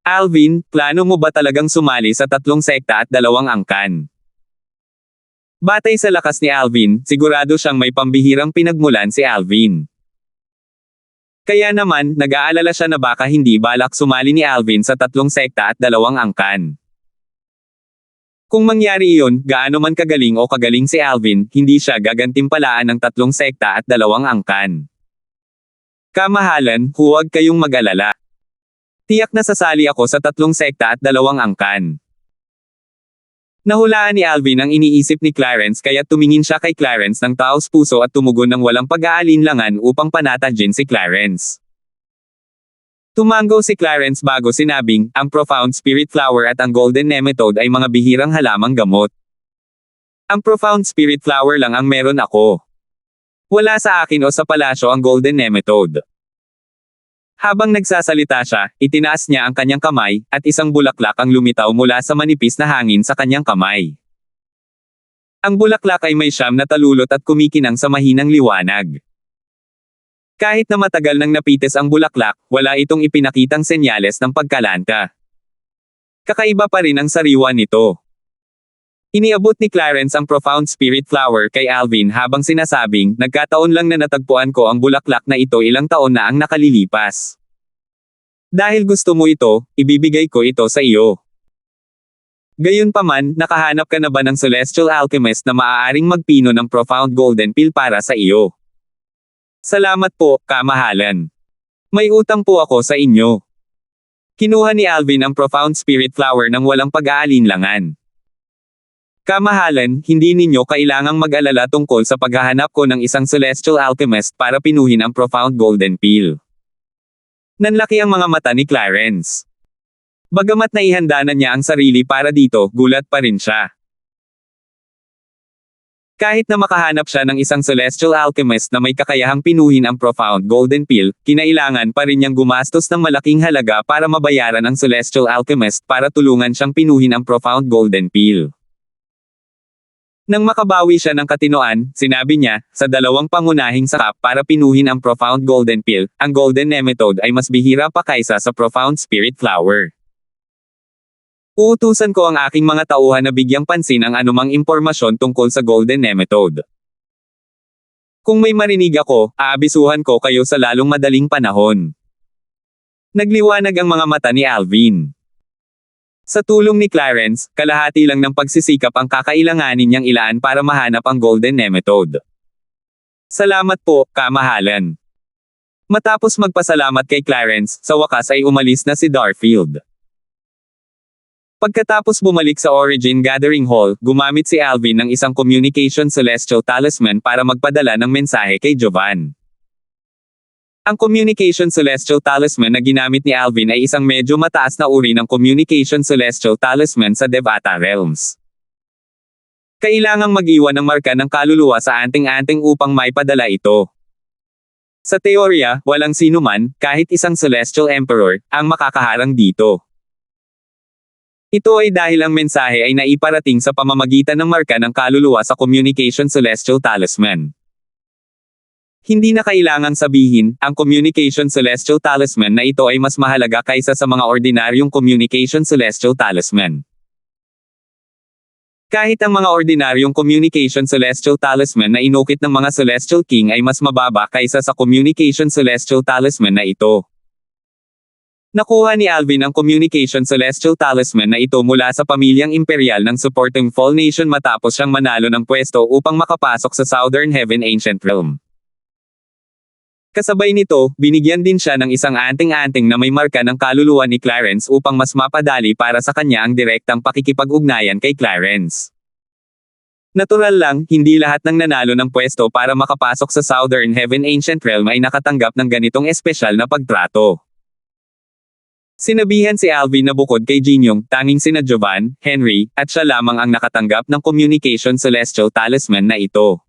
Alvin, plano mo ba talagang sumali sa 3 sekta at 2 angkan? Batay sa lakas ni Alvin, sigurado siyang may pambihirang pinagmulan si Alvin. Kaya naman, nag-aalala siya na baka hindi balak sumali ni Alvin sa 3 sekta at 2 angkan. Kung mangyari iyon, gaano man kagaling o kagaling si Alvin, hindi siya gagantimpalaan ng 3 sekta at 2 angkan. Kamahalan, huwag kayong mag-alala. Tiyak na sasali ako sa 3 sekta at 2 angkan. Nahulaan ni Alvin ang iniisip ni Clarence kaya tumingin siya kay Clarence ng taos puso at tumugon ng walang pag-aalinlangan upang panatagin si Clarence. Tumango si Clarence bago sinabing, ang profound spirit flower at ang golden nematode ay mga bihirang halamang gamot. Ang profound spirit flower lang ang meron ako. Wala sa akin o sa palasyo ang golden nematode. Habang nagsasalita siya, itinaas niya ang kanyang kamay, at isang bulaklak ang lumitaw mula sa manipis na hangin sa kanyang kamay. Ang bulaklak ay may siyam na talulot at kumikinang sa mahinang liwanag. Kahit na matagal nang napitis ang bulaklak, wala itong ipinakitang senyales ng pagkalanta. Kakaiba pa rin ang sariwa nito. Iniabot ni Clarence ang profound spirit flower kay Alvin habang sinasabing, nagkataon lang na natagpuan ko ang bulaklak na ito ilang taon na ang nakalilipas. Dahil gusto mo ito, ibibigay ko ito sa iyo. Gayunpaman, nakahanap ka na ba ng celestial alchemist na maaaring magpino ng profound golden pill para sa iyo? Salamat po, kamahalan. May utang po ako sa inyo. Kinuha ni Alvin ang Profound Spirit Flower ng walang pag-aalinlangan. Kamahalan, hindi ninyo kailangang mag-alala tungkol sa paghahanap ko ng isang Celestial Alchemist para pinuhin ang Profound Golden Peel. Nanlaki ang mga mata ni Clarence. Bagamat naihanda na niya ang sarili para dito, gulat pa rin siya. Kahit na makahanap siya ng isang Celestial Alchemist na may kakayahang pinuhin ang Profound Golden Peel, kinailangan pa rin niyang gumastos ng malaking halaga para mabayaran ang Celestial Alchemist para tulungan siyang pinuhin ang Profound Golden Peel. Nang makabawi siya ng katinoan, sinabi niya, sa dalawang pangunahing sakap para pinuhin ang Profound Golden Peel, ang Golden Nemetode ay mas bihira pa kaysa sa Profound Spirit Flower. Uutusan ko ang aking mga tauhan na bigyang pansin ang anumang impormasyon tungkol sa Golden Nemetode. Kung may marinig ako, aabisuhan ko kayo sa lalong madaling panahon. Nagliwanag ang mga mata ni Alvin. Sa tulong ni Clarence, kalahati lang ng pagsisikap ang kakailanganin niyang ilaan para mahanap ang Golden Nemetode. Salamat po, kamahalan. Matapos magpasalamat kay Clarence, sa wakas ay umalis na si Darfield. Pagkatapos bumalik sa Origin Gathering Hall, gumamit si Alvin ng isang Communication Celestial Talisman para magpadala ng mensahe kay Jovan. Ang Communication Celestial Talisman na ginamit ni Alvin ay isang medyo mataas na uri ng Communication Celestial Talisman sa Devata Realms. Kailangang mag-iwan ng marka ng kaluluwa sa anting-anting upang maipadala ito. Sa teorya, walang sinuman, kahit isang Celestial Emperor, ang makakaharang dito. Ito ay dahil ang mensahe ay naiparating sa pamamagitan ng marka ng kaluluwa sa Communication Celestial Talisman. Hindi na kailangang sabihin, ang Communication Celestial Talisman na ito ay mas mahalaga kaysa sa mga ordinaryong Communication Celestial Talisman. Kahit ang mga ordinaryong Communication Celestial Talisman na inukit ng mga Celestial King ay mas mababa kaysa sa Communication Celestial Talisman na ito. Nakuha ni Alvin ang Communication Celestial Talisman na ito mula sa pamilyang imperial ng Supporting Fall Nation matapos siyang manalo ng pwesto upang makapasok sa Southern Heaven Ancient Realm. Kasabay nito, binigyan din siya ng isang anting-anting na may marka ng kaluluwa ni Clarence upang mas mapadali para sa kanya ang direktang pakikipag-ugnayan kay Clarence. Natural lang, hindi lahat ng nanalo ng pwesto para makapasok sa Southern Heaven Ancient Realm ay nakatanggap ng ganitong espesyal na pagtrato. Sinabihan si Alvin na bukod kay Jinyong, tanging sina Jovan, Henry, at siya lamang ang nakatanggap ng Communication Celestial Talisman na ito.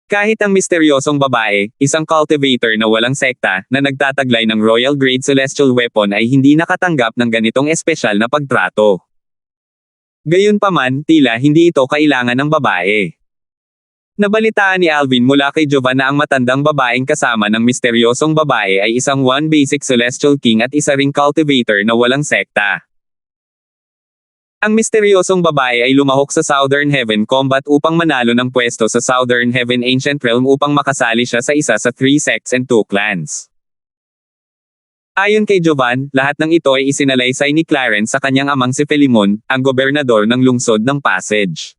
Kahit ang misteryosong babae, isang cultivator na walang sekta, na nagtataglay ng Royal Grade Celestial Weapon ay hindi nakatanggap ng ganitong espesyal na pagtrato. Gayunpaman, tila hindi ito kailangan ng babae. Nabalitaan ni Alvin mula kay Jovan na ang matandang babaeng kasama ng misteryosong babae ay isang one basic Celestial King at isa ring cultivator na walang sekta. Ang misteryosong babae ay lumahok sa Southern Heaven Combat upang manalo ng pwesto sa Southern Heaven Ancient Realm upang makasali siya sa isa sa 3 sects and 2 clans. Ayon kay Jovan, lahat ng ito ay isinalaysay ni Clarence sa kanyang amang si Philemon, ang gobernador ng lungsod ng Passage.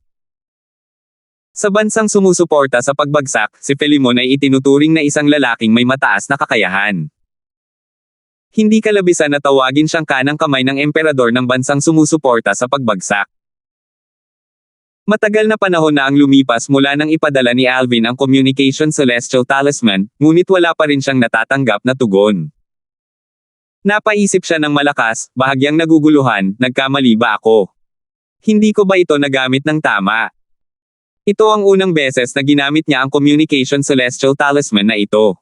Sa bansang sumusuporta sa pagbagsak, si Philemon ay itinuturing na isang lalaking may mataas na kakayahan. Hindi kalabisan na tawagin siyang kanang kamay ng emperador ng bansang sumusuporta sa pagbagsak. Matagal na panahon na ang lumipas mula nang ipadala ni Alvin ang Communication Celestial Talisman, ngunit wala pa rin siyang natatanggap na tugon. Napaisip siya ng malakas, bahagyang naguguluhan, nagkamali ba ako? Hindi ko ba ito nagamit ng tama? Ito ang unang beses na ginamit niya ang Communication Celestial Talisman na ito.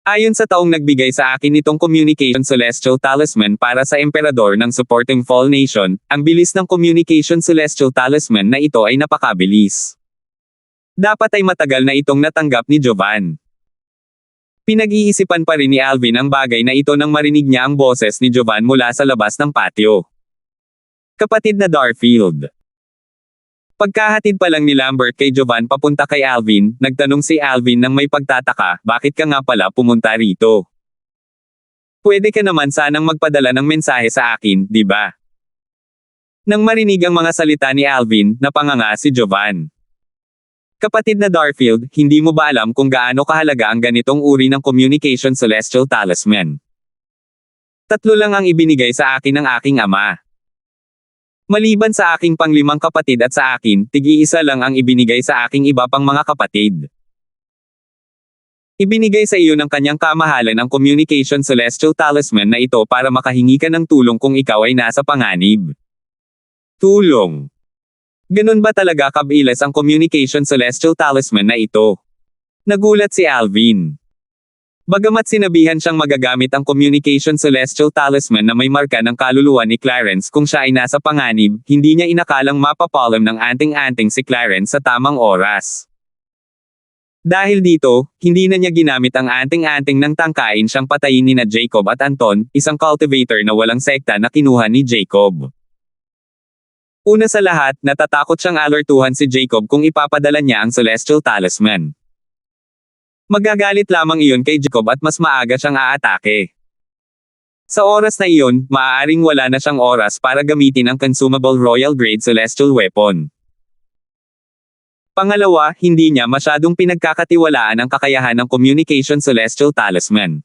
Ayon sa taong nagbigay sa akin itong Communication Celestial Talisman para sa emperador ng Supporting Fall Nation, ang bilis ng Communication Celestial Talisman na ito ay napakabilis. Dapat ay matagal na itong natanggap ni Jovan. Pinag-iisipan pa rin ni Alvin ang bagay na ito nang marinig niya ang boses ni Jovan mula sa labas ng patio. Kapatid na Darfield. Pagkahatid pa lang ni Lambert kay Jovan papunta kay Alvin, nagtanong si Alvin nang may pagtataka, bakit ka nga pala pumunta rito? Pwede ka naman sanang magpadala ng mensahe sa akin, di ba? Nang marinig ang mga salita ni Alvin, napanganga si Jovan. Kapatid na Darfield, hindi mo ba alam kung gaano kahalaga ang ganitong uri ng communication celestial talisman? 3 lang ang ibinigay sa akin ng aking ama. Maliban sa aking pang-5 kapatid at sa akin, tig-iisa lang ang ibinigay sa aking iba pang mga kapatid. Ibinigay sa iyo ng kanyang kamahalan ang communication celestial talisman na ito para makahingi ka ng tulong kung ikaw ay nasa panganib. Tulong. Ganun ba talaga kabilas ang communication celestial talisman na ito? Nagulat si Alvin. Bagamat sinabihan siyang magagamit ang communication celestial talisman na may marka ng kaluluwa ni Clarence kung siya ay nasa panganib, hindi niya inakalang mapapalam ng anting-anting si Clarence sa tamang oras. Dahil dito, hindi na niya ginamit ang anting-anting ng tangkain siyang patayin ni na Jacob at Anton, isang cultivator na walang sekta na kinuha ni Jacob. Una sa lahat, natatakot siyang alertuhan si Jacob kung ipapadala niya ang celestial talisman. Magagalit lamang iyon kay Jacob at mas maaga siyang aatake. Sa oras na iyon, maaaring wala na siyang oras para gamitin ang consumable royal grade celestial weapon. Pangalawa, hindi niya masyadong pinagkakatiwalaan ang kakayahan ng communication celestial talisman.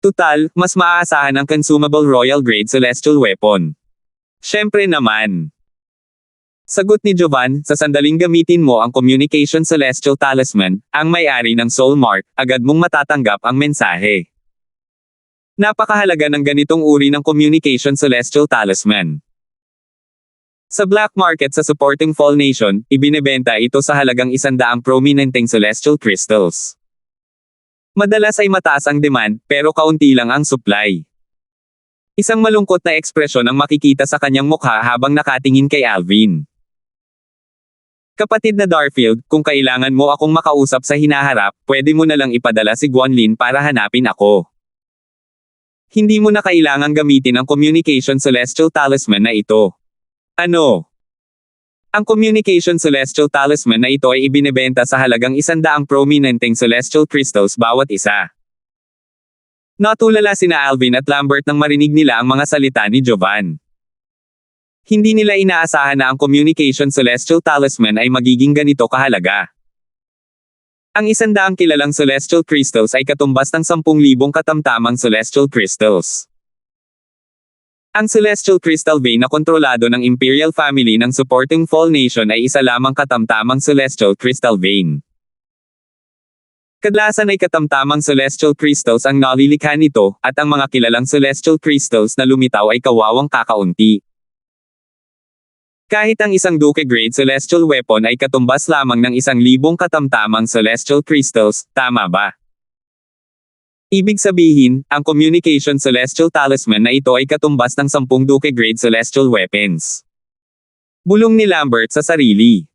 Tutal, mas maaasahan ang consumable royal grade celestial weapon. Siyempre naman. Sagot ni Jovan, sa sandaling gamitin mo ang communication celestial talisman, ang may-ari ng soul mark, agad mong matatanggap ang mensahe. Napakahalaga ng ganitong uri ng communication celestial talisman. Sa black market sa supporting Fall Nation, ibinebenta ito sa halagang 100 prominenteng celestial crystals. Madalas ay mataas ang demand, pero kaunti lang ang supply. Isang malungkot na ekspresyon ang makikita sa kanyang mukha habang nakatingin kay Alvin. Kapatid na Darfield, kung kailangan mo akong makausap sa hinaharap, pwede mo na lang ipadala si Guanlin para hanapin ako. Hindi mo na kailangang gamitin ang communication celestial talisman na ito. Ano? Ang communication celestial talisman na ito ay ibinebenta sa halagang 100 prominenteng celestial crystals bawat isa. Natulala sina Alvin at Lambert nang marinig nila ang mga salita ni Jovan. Hindi nila inaasahan na ang communication celestial talisman ay magiging ganito kahalaga. Ang 100 kilalang celestial crystals ay katumbas ng 10,000 katamtamang celestial crystals. Ang celestial crystal vein na kontrolado ng Imperial Family ng supporting Fall Nation ay isa lamang katamtamang celestial crystal vein. Kadalasan ay katamtamang celestial crystals ang nalilikha nito, at ang mga kilalang celestial crystals na lumitaw ay kawawang kakaunti. Kahit ang isang Duke grade celestial weapon ay katumbas lamang ng 1,000 katamtamang celestial crystals, tama ba? Ibig sabihin, ang communication celestial talisman na ito ay katumbas ng 10 Duke grade celestial weapons. Bulong ni Lambert sa sarili.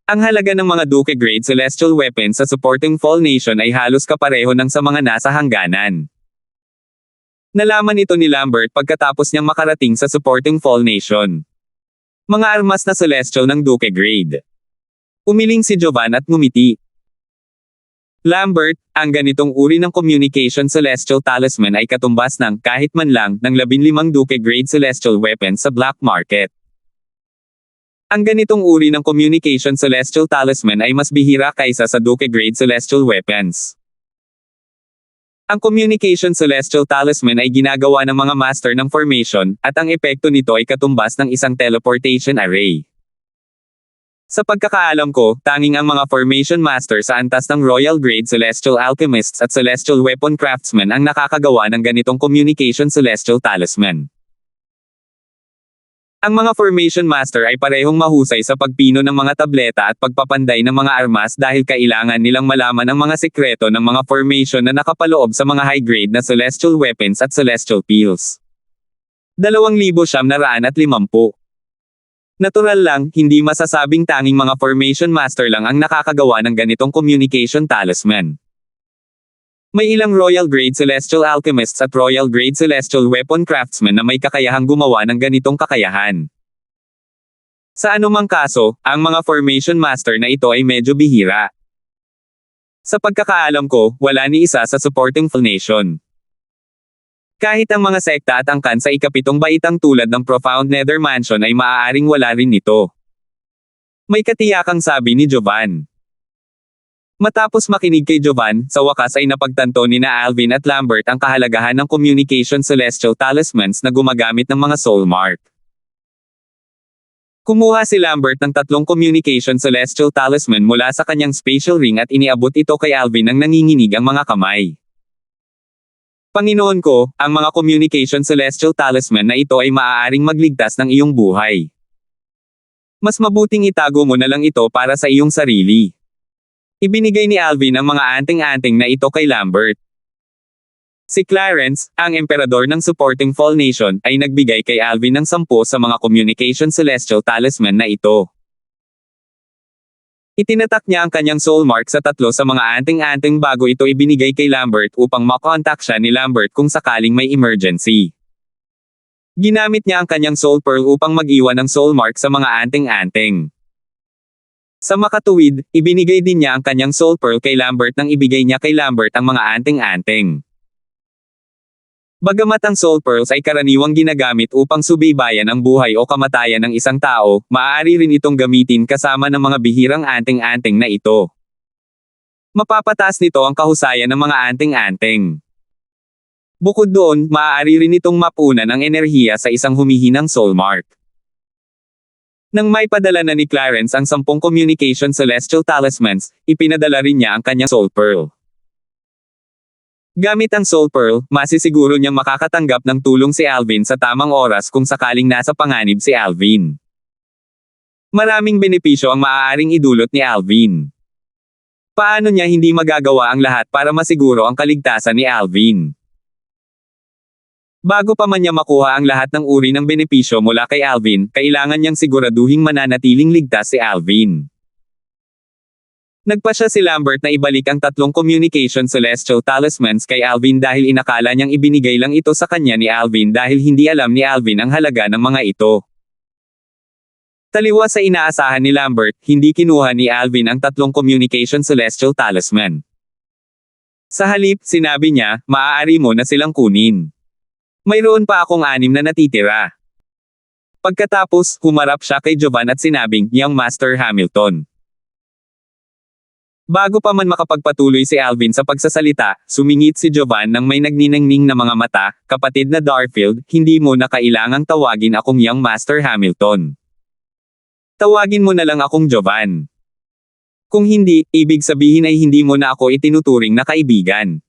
Ang halaga ng mga Duke grade celestial weapons sa supporting Fall Nation ay halos kapareho ng sa mga nasa hangganan. Nalaman ito ni Lambert pagkatapos niyang makarating sa supporting Fall Nation. Mga armas na celestial ng Duke grade. Umiling si Jovan at ngumiti. Lambert, ang ganitong uri ng communication celestial talisman ay katumbas ng kahit man lang ng 15 Duke grade celestial weapons sa black market. Ang ganitong uri ng communication celestial talisman ay mas bihira kaysa sa Duke grade celestial weapons. Ang communication celestial talisman ay ginagawa ng mga master ng formation, at ang epekto nito ay katumbas ng isang teleportation array. Sa pagkakaalam ko, tanging ang mga formation master sa antas ng Royal Grade Celestial Alchemists at Celestial Weapon Craftsmen ang nakakagawa ng ganitong communication celestial talisman. Ang mga formation master ay parehong mahusay sa pagpino ng mga tableta at pagpapanday ng mga armas dahil kailangan nilang malaman ang mga sekreto ng mga formation na nakapaloob sa mga high-grade na celestial weapons at celestial pills. 2,950. Natural lang, hindi masasabing tanging mga formation master lang ang nakakagawa ng ganitong communication talisman. May ilang Royal Grade Celestial Alchemists at Royal Grade Celestial Weapon Craftsmen na may kakayahang gumawa ng ganitong kakayahan. Sa anumang kaso, ang mga Formation Master na ito ay medyo bihira. Sa pagkakaalam ko, wala ni isa sa supporting Full Nation. Kahit ang mga sekta at angkan sa ikapitong baitang tulad ng Profound Nether Mansion ay maaaring wala rin nito. May katiyakang sabi ni Jovan. Matapos makinig kay Jovan, sa wakas ay napagtanto ni na Alvin at Lambert ang kahalagahan ng communication celestial talismans na gumagamit ng mga soul mark. Kumuha si Lambert ng 3 communication celestial talisman mula sa kanyang spatial ring at iniabot ito kay Alvin nang nanginginig ang mga kamay. Panginoon ko, ang mga communication celestial talisman na ito ay maaaring magligtas ng iyong buhay. Mas mabuting itago mo na lang ito para sa iyong sarili. Ibinigay ni Alvin ang mga anting-anting na ito kay Lambert. Si Clarence, ang emperador ng supporting Fall Nation, ay nagbigay kay Alvin ng 10 sa mga communication celestial talisman na ito. Itinatak niya ang kanyang soul mark sa 3 sa mga anting-anting bago ito ibinigay kay Lambert upang makontak siya ni Lambert kung sakaling may emergency. Ginamit niya ang kanyang soul pearl upang mag-iwan ng soul mark sa mga anting-anting. Sa makatuwid, ibinigay din niya ang kanyang soul pearl kay Lambert nang ibigay niya kay Lambert ang mga anting-anting. Bagamat ang soul pearls ay karaniwang ginagamit upang subaybayan ang buhay o kamatayan ng isang tao, maaari rin itong gamitin kasama ng mga bihirang anting-anting na ito. Mapapataas nito ang kahusayan ng mga anting-anting. Bukod doon, maaari rin itong mapunan ang enerhiya sa isang humihinang soul mark. Nang may padala na ni Clarence ang 10 communication celestial talismans, ipinadala rin niya ang kanyang soul pearl. Gamit ang soul pearl, masisiguro niyang makakatanggap ng tulong si Alvin sa tamang oras kung sakaling nasa panganib si Alvin. Maraming benepisyo ang maaaring idulot ni Alvin. Paano niya hindi magagawa ang lahat para masiguro ang kaligtasan ni Alvin? Bago pa man niya makuha ang lahat ng uri ng benepisyo mula kay Alvin, kailangan niyang siguraduhing mananatiling ligtas si Alvin. Nagpasya si Lambert na ibalik ang 3 communication celestial talismans kay Alvin dahil inakala niyang ibinigay lang ito sa kanya ni Alvin dahil hindi alam ni Alvin ang halaga ng mga ito. Taliwas sa inaasahan ni Lambert, hindi kinuha ni Alvin ang 3 communication celestial talisman. Sa halip, sinabi niya, maaari mo na silang kunin. Mayroon pa akong 6 na natitira. Pagkatapos, humarap siya kay Jovan at sinabing, Young Master Hamilton. Bago pa man makapagpatuloy si Alvin sa pagsasalita, sumingit si Jovan nang may nagniningning na mga mata, kapatid na Darfield, hindi mo na kailangang tawagin akong Young Master Hamilton. Tawagin mo na lang akong Jovan. Kung hindi, ibig sabihin ay hindi mo na ako itinuturing na kaibigan.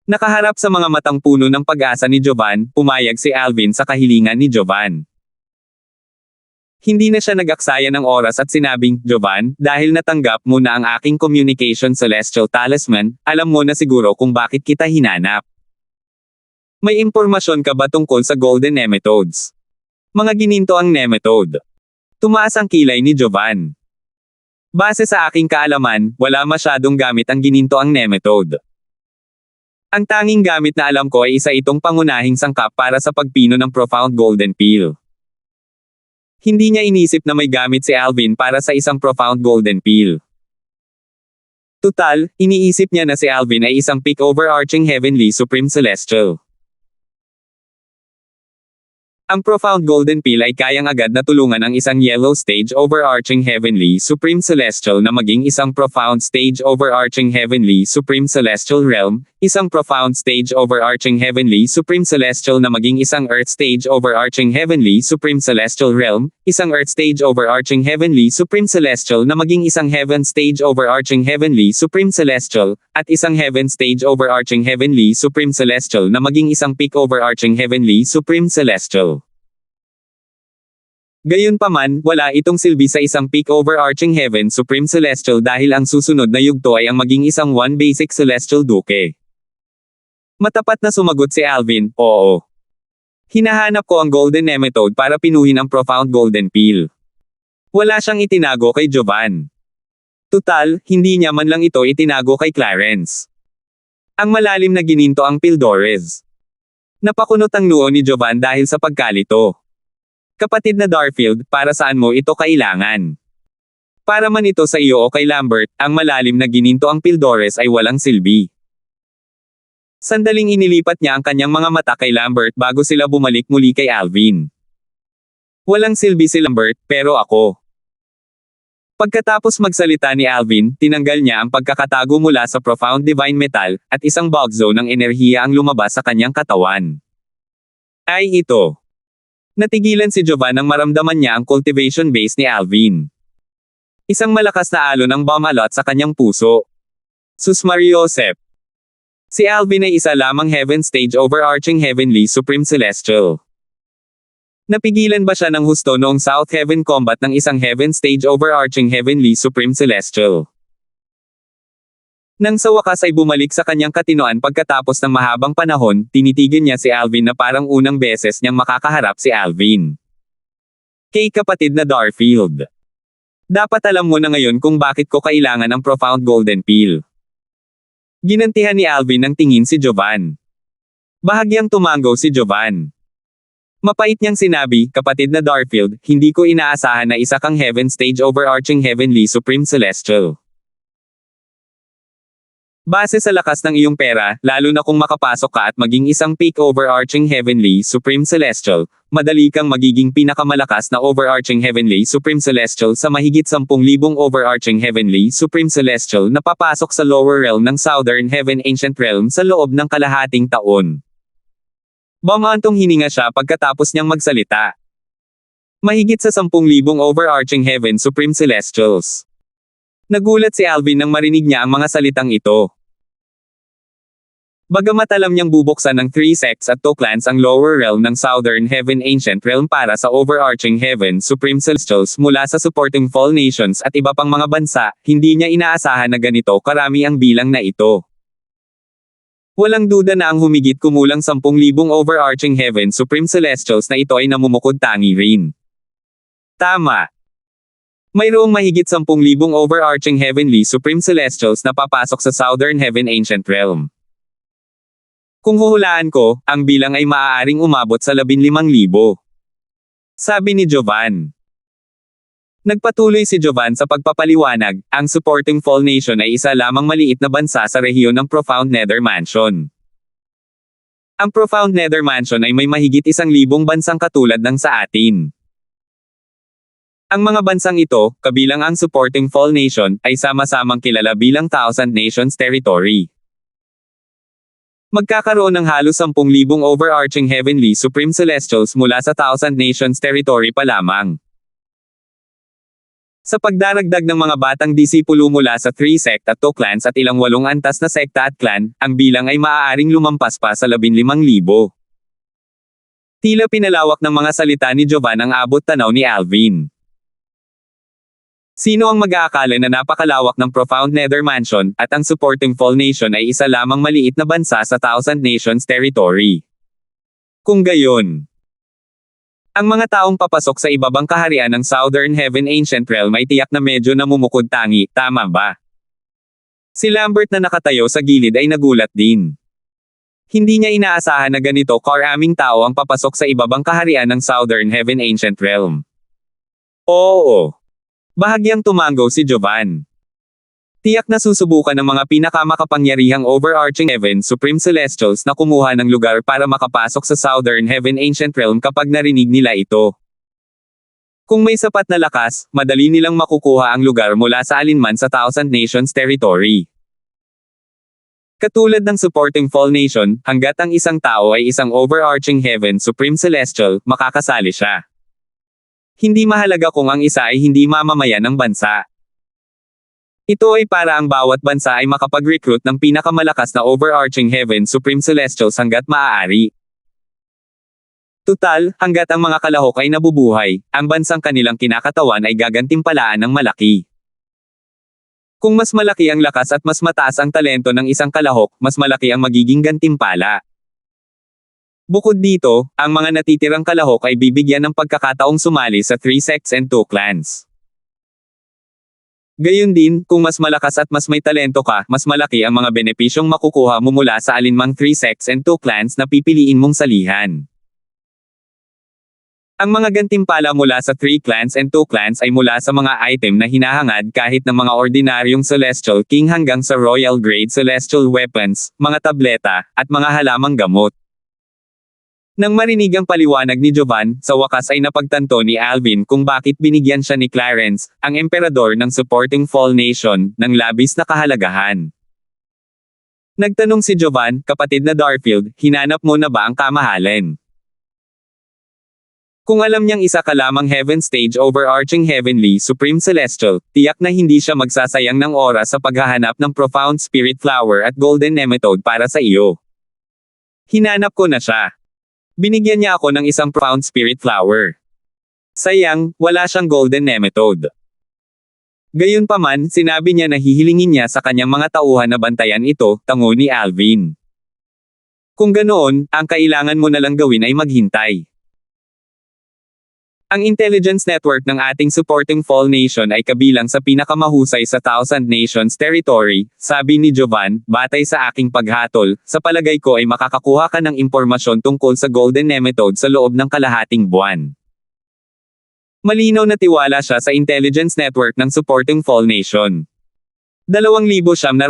Nakaharap sa mga matang puno ng pag-asa ni Jovan, pumayag si Alvin sa kahilingan ni Jovan. Hindi na siya nag-aksaya ng oras at sinabing, Jovan, dahil natanggap mo na ang aking communication celestial talisman, alam mo na siguro kung bakit kita hinanap. May impormasyon ka ba tungkol sa golden nematodes? Mga gininto ang nematode. Tumaas ang kilay ni Jovan. Base sa aking kaalaman, wala masyadong gamit ang gininto ang nematode. Ang tanging gamit na alam ko ay isa itong pangunahing sangkap para sa pagpino ng profound golden peel. Hindi niya inisip na may gamit si Alvin para sa isang profound golden peel. Tutal, iniisip niya na si Alvin ay isang peak overarching heavenly supreme celestial. Ang profound golden peel ay kayang agad na tulungan ang isang yellow stage overarching heavenly supreme celestial na maging isang profound stage overarching heavenly supreme celestial realm, isang profound stage overarching heavenly supreme celestial na maging isang earth stage overarching heavenly supreme celestial realm, isang earth stage overarching heavenly supreme celestial na maging isang heaven stage overarching heavenly supreme celestial, at isang heaven stage overarching heavenly supreme celestial na maging isang peak overarching heavenly supreme celestial. Gayunpaman, wala itong silbi sa isang peak overarching heaven supreme celestial dahil ang susunod na yugto ay ang maging isang one basic celestial duke. Matapat na sumagot si Alvin, oo. Hinahanap ko ang golden nematode para pinuhin ang profound golden peel. Wala siyang itinago kay Jovan. Tutal, hindi niya man lang ito itinago kay Clarence. Ang malalim na gininto ang Pildores. Napakunot ang noo ni Jovan dahil sa pagkalito. Kapatid na Darfield, para saan mo ito kailangan? Para man ito sa iyo o kay Lambert, ang malalim na gininto ang Pildores ay walang silbi. Sandaling inilipat niya ang kanyang mga mata kay Lambert bago sila bumalik muli kay Alvin. Walang silbi si Lambert, pero ako. Pagkatapos magsalita ni Alvin, tinanggal niya ang pagkakatago mula sa profound divine metal, at isang bulk zone ng enerhiya ang lumabas sa kanyang katawan. Ay ito. Natigilan si Jovan nang maramdaman niya ang cultivation base ni Alvin. Isang malakas na alon ang bumalot sa kanyang puso. Sus Mariosep. Si Alvin ay isa lamang heaven stage overarching heavenly supreme celestial. Napigilan ba siya ng husto noong South Heaven combat ng isang heaven stage overarching heavenly supreme celestial? Nang sa wakas ay bumalik sa kanyang katinoan pagkatapos ng mahabang panahon, tinitigan niya si Alvin na parang unang beses niyang makakaharap si Alvin. Kay kapatid na Darfield. Dapat alam mo na ngayon kung bakit ko kailangan ang profound golden pill. Ginantihan ni Alvin ng tingin si Jovan. Bahagyang tumango si Jovan. Mapait niyang sinabi, kapatid na Darfield, hindi ko inaasahan na isa kang heaven stage overarching heavenly supreme celestial. Base sa lakas ng iyong pera, lalo na kung makapasok ka at maging isang peak overarching heavenly supreme celestial, madali kang magiging pinakamalakas na overarching heavenly supreme celestial sa mahigit 10,000 overarching heavenly supreme celestial na papasok sa lower realm ng Southern Heaven Ancient Realm sa loob ng kalahating taon. Bumantong hininga siya pagkatapos niyang magsalita. Mahigit sa 10,000 overarching heaven supreme celestials. Nagulat si Alvin nang marinig niya ang mga salitang ito. Bagamat alam niyang bubuksan ng 3 sects at 2 clans ang lower realm ng Southern Heaven Ancient Realm para sa overarching heaven supreme celestials mula sa supporting fall nations at iba pang mga bansa, hindi niya inaasahan na ganito karami ang bilang na ito. Walang duda na ang humigit kumulang 10,000 overarching heaven supreme celestials na ito ay namumukod tangi rin. Tama. Mayroong mahigit 10,000 overarching heavenly supreme celestials na papasok sa Southern Heaven Ancient Realm. Kung huhulaan ko, ang bilang ay maaaring umabot sa 15,000. Sabi ni Jovan. Nagpatuloy si Jovan sa pagpapaliwanag, ang supporting fall nation ay isa lamang maliit na bansa sa rehiyon ng Profound Nether Mansion. Ang Profound Nether Mansion ay may mahigit 1,000 bansang katulad ng sa atin. Ang mga bansang ito, kabilang ang supporting fall nation, ay sama-samang kilala bilang Thousand Nations Territory. Magkakaroon ng halos 10,000 overarching heavenly supreme celestials mula sa Thousand Nations Territory pa lamang. Sa pagdaragdag ng mga batang disipulo mula sa 3 sect at 2 clans at ilang 8 antas na sekta at clan, ang bilang ay maaaring lumampas pa sa 15,000. Tila pinalawak ng mga salita ni Jovan ang abot tanaw ni Alvin. Sino ang mag-aakala na napakalawak ng Profound Nether Mansion, at ang supporting fall nation ay isa lamang maliit na bansa sa Thousand Nations Territory? Kung gayon, ang mga taong papasok sa ibabang kaharian ng Southern Heaven Ancient Realm ay tiyak na medyo namumukod tangi, tama ba? Si Lambert na nakatayo sa gilid ay nagulat din. Hindi niya inaasahan na ganito karaming tao ang papasok sa ibabang kaharian ng Southern Heaven Ancient Realm. Oo. Bahagyang tumango si Jovan. Tiyak na susubukan ng mga pinakamakapangyarihang overarching heaven supreme celestials na kumuha ng lugar para makapasok sa Southern Heaven Ancient Realm kapag narinig nila ito. Kung may sapat na lakas, madali nilang makukuha ang lugar mula sa alinman sa Thousand Nations Territory. Katulad ng supporting fall nation, hanggat ang isang tao ay isang overarching heaven supreme celestial, makakasali siya. Hindi mahalaga kung ang isa ay hindi mamamayan ng bansa. Ito ay para ang bawat bansa ay makapag-recruit ng pinakamalakas na overarching heaven supreme celestials hanggat maaari. Tutal, hanggat ang mga kalahok ay nabubuhay, ang bansang kanilang kinakatawan ay gagantimpalaan ng malaki. Kung mas malaki ang lakas at mas mataas ang talento ng isang kalahok, mas malaki ang magiging gantimpala. Bukod dito, ang mga natitirang kalahok ay bibigyan ng pagkakataong sumali sa 3 sects and 2 clans. Gayun din, kung mas malakas at mas may talento ka, mas malaki ang mga benepisyong makukuha mo mula sa alinmang 3 sects and 2 clans na pipiliin mong salihan. Ang mga gantimpala mula sa 3 clans and 2 clans ay mula sa mga item na hinahangad kahit ng mga ordinaryong Celestial King hanggang sa Royal Grade Celestial Weapons, mga tableta, at mga halamang gamot. Nang marinig ang paliwanag ni Jovan, sa wakas ay napagtanto ni Alvin kung bakit binigyan siya ni Clarence, ang emperador ng supporting Fall Nation, ng labis na kahalagahan. Nagtanong si Jovan, kapatid na Darfield, hinanap mo na ba ang kamahalan? Kung alam niyang isa ka lamang Heaven Stage overarching Heavenly Supreme Celestial, tiyak na hindi siya magsasayang ng oras sa paghahanap ng Profound Spirit Flower at Golden Nemetode para sa iyo. Hinanap ko na siya. Binigyan niya ako ng isang Profound Spirit Flower. Sayang, wala siyang Golden Nemetode. Gayunpaman, sinabi niya na hihilingin niya sa kanyang mga tauhan na bantayan ito, tango ni Alvin. Kung ganoon, ang kailangan mo na lang gawin ay maghintay. Ang intelligence network ng ating supporting Fall Nation ay kabilang sa pinakamahusay sa Thousand Nations territory, sabi ni Jovan, batay sa aking paghatol, sa palagay ko ay makakakuha ka ng impormasyon tungkol sa Golden Nemetode sa loob ng kalahating buwan. Malinaw na tiwala siya sa intelligence network ng supporting Fall Nation. 2,951.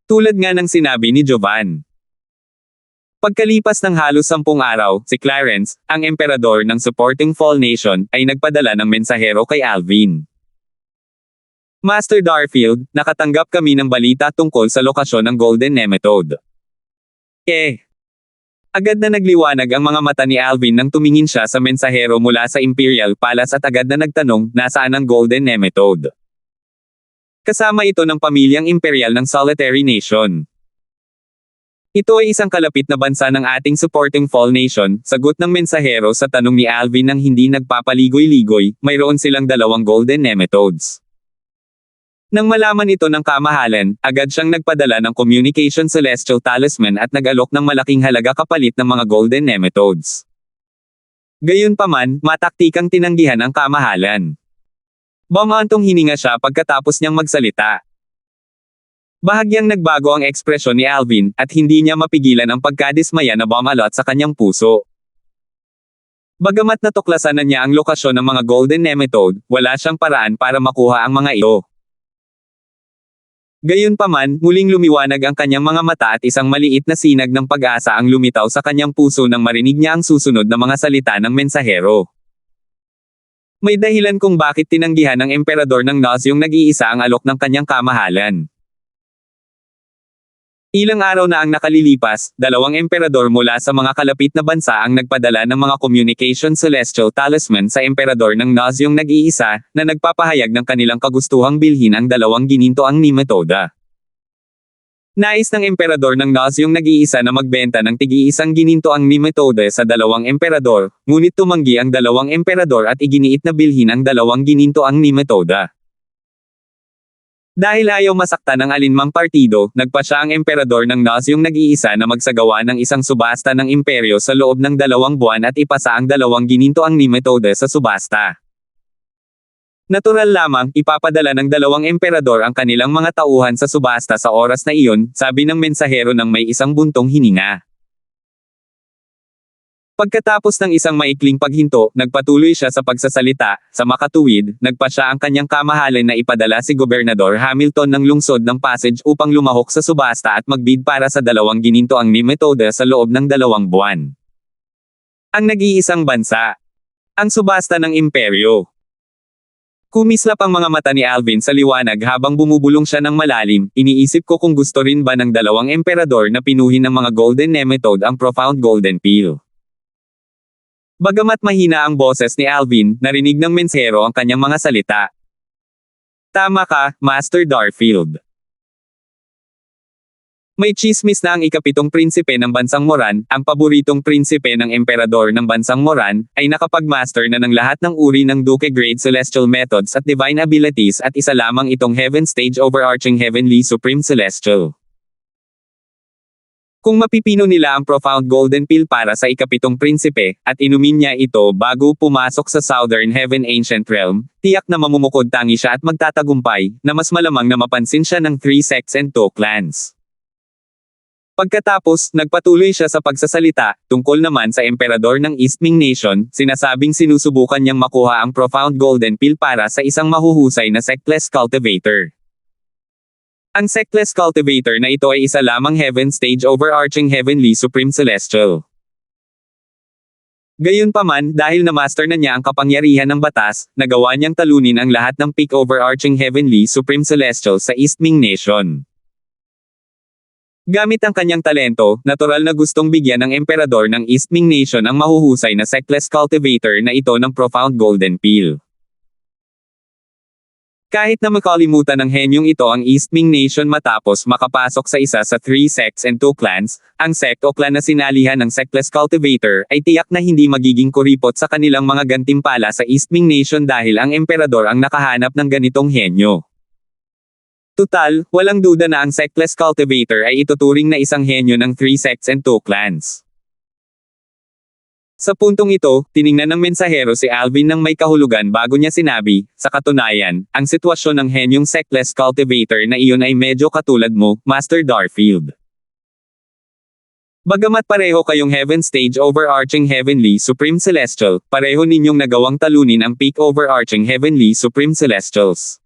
Tulad nga ng sinabi ni Jovan. Pagkalipas ng halos 10 araw, si Clarence, ang emperador ng supporting Fall Nation, ay nagpadala ng mensahero kay Alvin. Master Darfield, nakatanggap kami ng balita tungkol sa lokasyon ng Golden Nemetode. Agad na nagliwanag ang mga mata ni Alvin nang tumingin siya sa mensahero mula sa Imperial Palace at agad na nagtanong, nasaan ang Golden Nemetode? Kasama ito ng pamilyang imperial ng Solitary Nation. Ito ay isang kalapit na bansa ng ating supporting Fall Nation, sagot ng mensahero sa tanong ni Alvin nang hindi nagpapaligoy-ligoy, mayroon silang 2 Golden Nemetodes. Nang malaman ito ng kamahalan, agad siyang nagpadala ng Communication Celestial Talisman at nag-alok ng malaking halaga kapalit ng mga Golden Nemetodes. Gayunpaman, mataktikang tinanggihan ang kamahalan. Bumantong hininga siya pagkatapos niyang magsalita. Bahagyang nagbago ang ekspresyon ni Alvin, at hindi niya mapigilan ang pagkadismaya na bumalot sa kanyang puso. Bagamat natuklasan na niya ang lokasyon ng mga Golden Nemetode, wala siyang paraan para makuha ang mga ito. Gayunpaman, muling lumiwanag ang kanyang mga mata at isang maliit na sinag ng pag-asa ang lumitaw sa kanyang puso nang marinig niya ang susunod na mga salita ng mensahero. May dahilan kung bakit tinanggihan ng emperador ng Naz yung nag-iisa ang alok ng kanyang kamahalan. Ilang araw na ang nakalilipas, 2 emperador mula sa mga kalapit na bansa ang nagpadala ng mga Communication Celestial Talisman sa emperador ng Naz yung nag-iisa, na nagpapahayag ng kanilang kagustuhang bilhin ang 2 ginintoang Nemetoda. Nais ng emperador ng Naz yung nag-iisa na magbenta ng tig-1 ginintoang Nemetoda sa 2 emperador, ngunit tumanggi ang 2 emperador at iginiit na bilhin ang 2 ginintoang Nemetoda. Dahil ayaw masaktan ng alinmang partido, nagpasya ang emperador ng Naz yung nag-iisa na magsagawa ng isang subasta ng imperyo sa loob ng 2 buwan at ipasa ang 2 ginintoang Nemetoda sa subasta. Natural lamang, ipapadala ng 2 emperador ang kanilang mga tauhan sa subasta sa oras na iyon, sabi ng mensahero nang may isang buntong hininga. Pagkatapos ng isang maikling paghinto, nagpatuloy siya sa pagsasalita. Sa makatuwid, nagpasya ang kanyang kamahalan na ipadala si Gobernador Hamilton ng lungsod ng Passage upang lumahok sa subasta at magbid para sa 2 ginintoang Nemetoda sa loob ng 2 buwan. Ang nag-iisang bansa. Ang subasta ng imperyo. Kumislap ang mga mata ni Alvin sa liwanag habang bumubulong siya ng malalim. Iniisip ko kung gusto rin ba ng 2 emperador na pinuhin ng mga Golden Nemetode ang Profound Golden Pill. Bagamat mahina ang boses ni Alvin, narinig ng mensahero ang kanyang mga salita. Tama ka, Master Darfield. May tsismis na ang ika-7 prinsipe ng bansang Moran, ang paboritong prinsipe ng emperador ng bansang Moran, ay nakapag-master na ng lahat ng uri ng Duke-grade celestial methods at divine abilities at isa lamang itong Heaven Stage overarching Heavenly Supreme Celestial. Kung mapipino nila ang Profound Golden Pill para sa ika-7 prinsipe, at inumin niya ito bago pumasok sa Southern Heaven Ancient Realm, tiyak na mamumukod tangi siya at magtatagumpay, na mas malamang na mapansin siya ng 3 sects and 2 clans. Pagkatapos, nagpatuloy siya sa pagsasalita, tungkol naman sa emperador ng East Ming Nation, sinasabing sinusubukan niyang makuha ang Profound Golden Pill para sa isang mahuhusay na sectless cultivator. Ang Sectless Cultivator na ito ay isa lamang Heaven Stage overarching Heavenly Supreme Celestial. Gayunpaman, dahil na-master na niya ang kapangyarihan ng batas, nagawa niyang talunin ang lahat ng peak overarching Heavenly Supreme Celestial sa East Ming Nation. Gamit ang kanyang talento, natural na gustong bigyan ng emperador ng East Ming Nation ang mahuhusay na Sectless Cultivator na ito ng Profound Golden Peel. Kahit na makalimutan ng henyong ito ang East Ming Nation matapos makapasok sa isa sa 3 sects and 2 clans, ang sect o clan na sinalihan ng Sectless Cultivator ay tiyak na hindi magiging kuripot sa kanilang mga gantimpala sa East Ming Nation dahil ang emperador ang nakahanap ng ganitong henyo. Tutal, walang duda na ang Sectless Cultivator ay ituturing na isang henyo ng 3 sects and 2 clans. Sa puntong ito, tiningnan ng mensahero si Alvin ng may kahulugan bago niya sinabi, sa katunayan, ang sitwasyon ng henyong Sectless Cultivator na iyon ay medyo katulad mo, Master Darfield. Bagamat pareho kayong Heaven Stage overarching Heavenly Supreme Celestial, pareho ninyong nagawang talunin ang peak overarching Heavenly Supreme Celestials.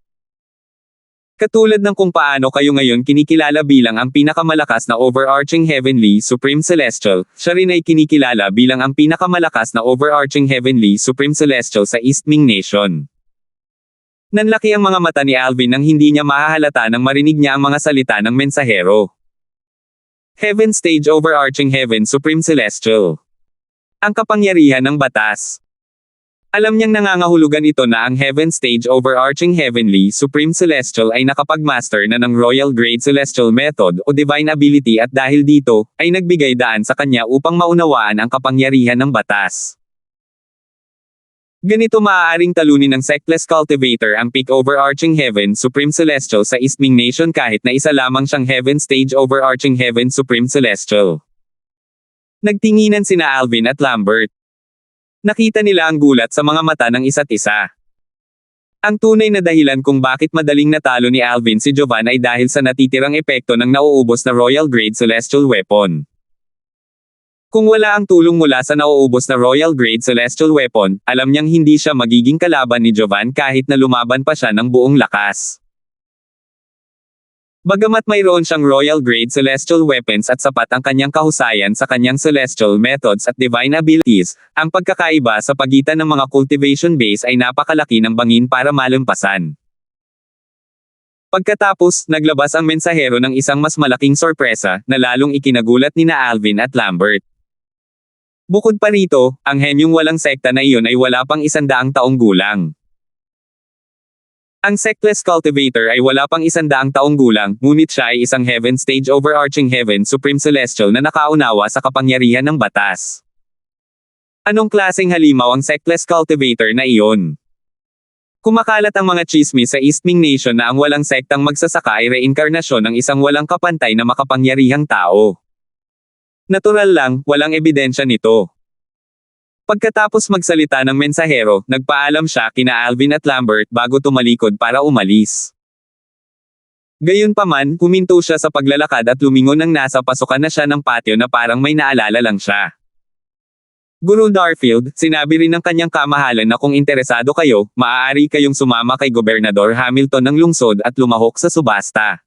Katulad ng kung paano kayo ngayon kinikilala bilang ang pinakamalakas na overarching Heavenly Supreme Celestial, siya rin ay kinikilala bilang ang pinakamalakas na overarching Heavenly Supreme Celestial sa East Ming Nation. Nanlaki ang mga mata ni Alvin nang hindi niya mahahalata nang marinig niya ang mga salita ng mensahero. Heaven Stage overarching Heaven Supreme Celestial. Ang kapangyarihan ng batas. Alam niyang nangangahulugan ito na ang Heaven Stage overarching Heavenly Supreme Celestial ay nakapag-master na ng Royal Grade Celestial Method o Divine Ability at dahil dito, ay nagbigay daan sa kanya upang maunawaan ang kapangyarihan ng batas. Ganito maaaring talunin ng Sectless Cultivator ang peak overarching Heaven Supreme Celestial sa East Ming Nation kahit na isa lamang siyang Heaven Stage overarching Heaven Supreme Celestial. Nagtinginan sina Alvin at Lambert. Nakita nila ang gulat sa mga mata ng isa't isa. Ang tunay na dahilan kung bakit madaling natalo ni Alvin si Jovan ay dahil sa natitirang epekto ng nauubos na Royal Grade Celestial Weapon. Kung wala ang tulong mula sa nauubos na Royal Grade Celestial Weapon, alam niyang hindi siya magiging kalaban ni Jovan kahit na lumaban pa siya ng buong lakas. Bagamat mayroon siyang Royal Grade Celestial Weapons at sapat ang kanyang kahusayan sa kanyang Celestial Methods at Divine Abilities, ang pagkakaiba sa pagitan ng mga cultivation base ay napakalaki ng bangin para malampasan. Pagkatapos, naglabas ang mensahero ng isang mas malaking sorpresa, na lalong ikinagulat nina Alvin at Lambert. Bukod pa rito, ang henyong walang sekta na iyon ay wala pang 100 taong gulang. Ang Sectless Cultivator ay wala pang 100 taong gulang, ngunit siya ay isang Heaven Stage overarching Heaven Supreme Celestial na nakaunawa sa kapangyarihan ng batas. Anong klaseng halimaw ang Sectless Cultivator na iyon? Kumakalat ang mga chismis sa East Ming Nation na ang walang sektang magsasaka ay reinkarnasyon ng isang walang kapantay na makapangyarihang tao. Natural lang, walang ebidensya nito. Pagkatapos magsalita ng mensahero, nagpaalam siya kina Alvin at Lambert bago tumalikod para umalis. Gayunpaman, huminto siya sa paglalakad at lumingon nang nasa pasukan na siya ng patio na parang may naalala lang siya. Guru Darfield, sinabi rin ng kanyang kamahalan na kung interesado kayo, maaari kayong sumama kay Gobernador Hamilton ng lungsod at lumahok sa subasta.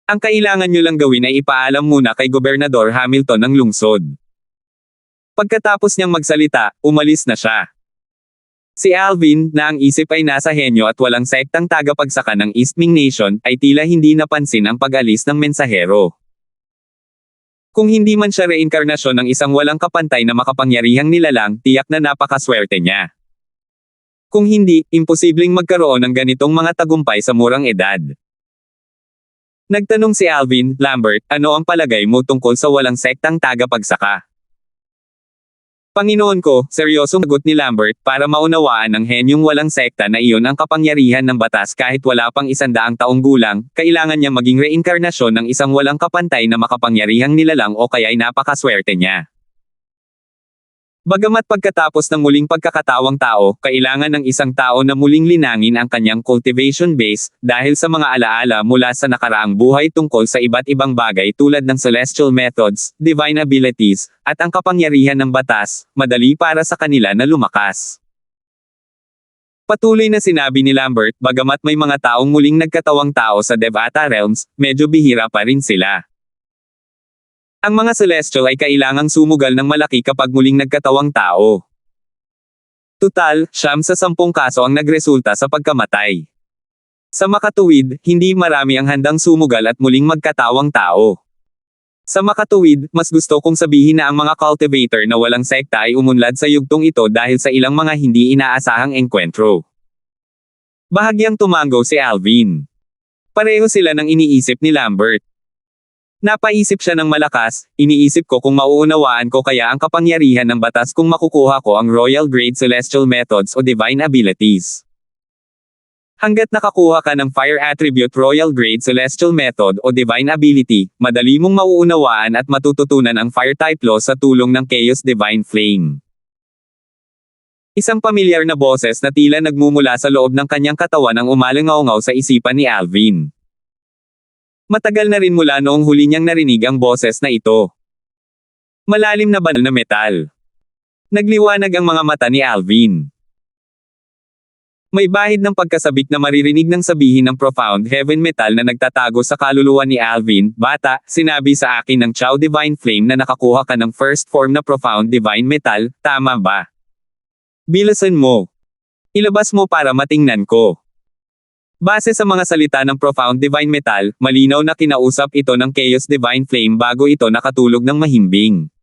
Ang kailangan nyo lang gawin ay ipaalam muna kay Gobernador Hamilton ng lungsod. Pagkatapos niyang magsalita, umalis na siya. Si Alvin, na ang isip ay nasa henyo at walang sektang tagapagsaka ng East Ming Nation, ay tila hindi napansin ang pag-alis ng mensahero. Kung hindi man siya reinkarnasyon ng isang walang kapantay na makapangyarihang nilalang, tiyak na napakaswerte niya. Kung hindi, imposibleng magkaroon ng ganitong mga tagumpay sa murang edad. Nagtanong si Alvin, Lambert, ano ang palagay mo tungkol sa walang sektang tagapagsaka? Panginoon ko, seryosong sagot ni Lambert, para maunawaan ng henyong walang sekta na iyon ang kapangyarihan ng batas kahit wala pang 100 taong gulang, kailangan niya maging reinkarnasyon ng isang walang kapantay na makapangyarihang nilalang o kaya'y napakaswerte niya. Bagamat pagkatapos ng muling pagkakatawang tao, kailangan ng isang tao na muling linangin ang kanyang cultivation base, dahil sa mga alaala mula sa nakaraang buhay tungkol sa iba't ibang bagay tulad ng celestial methods, divine abilities, at ang kapangyarihan ng batas, madali para sa kanila na lumakas. Patuloy na sinabi ni Lambert, bagamat may mga taong muling nagkatawang tao sa Devata Realms, medyo bihira pa rin sila. Ang mga Celestial ay kailangang sumugal ng malaki kapag muling nagkatawang tao. Tutal, 9 sa 10 kaso ang nagresulta sa pagkamatay. Sa makatuwid, hindi marami ang handang sumugal at muling magkatawang tao. Sa makatuwid, mas gusto kong sabihin na ang mga cultivator na walang sekta ay umunlad sa yugtong ito dahil sa ilang mga hindi inaasahang engkwentro. Bahagyang tumango si Alvin. Pareho sila ng iniisip ni Lambert. Napaisip siya ng malakas, iniisip ko kung mauunawaan ko kaya ang kapangyarihan ng batas kung makukuha ko ang Royal Grade Celestial Methods o Divine Abilities. Hanggat nakakuha ka ng Fire Attribute Royal Grade Celestial Method o Divine Ability, madali mong mauunawaan at matututunan ang Fire type law sa tulong ng Chaos Divine Flame. Isang pamilyar na boses na tila nagmumula sa loob ng kanyang katawan ang umalingaw-ngaw sa isipan ni Alvin. Matagal na rin mula noong huli niyang narinig ang boses na ito. Malalim na banal na metal. Nagliwanag ang mga mata ni Alvin. May bahid ng pagkasabik na maririnig ng sabihin ng profound heaven metal na nagtatago sa kaluluwa ni Alvin, bata, sinabi sa akin ng Chao Divine Flame na nakakuha ka ng first form na profound divine metal, tama ba? Bilasan mo. Ilabas mo para matingnan ko. Base sa mga salita ng profound divine metal, malinaw na kinausap ito ng Chaos Divine Flame bago ito nakatulog ng mahimbing.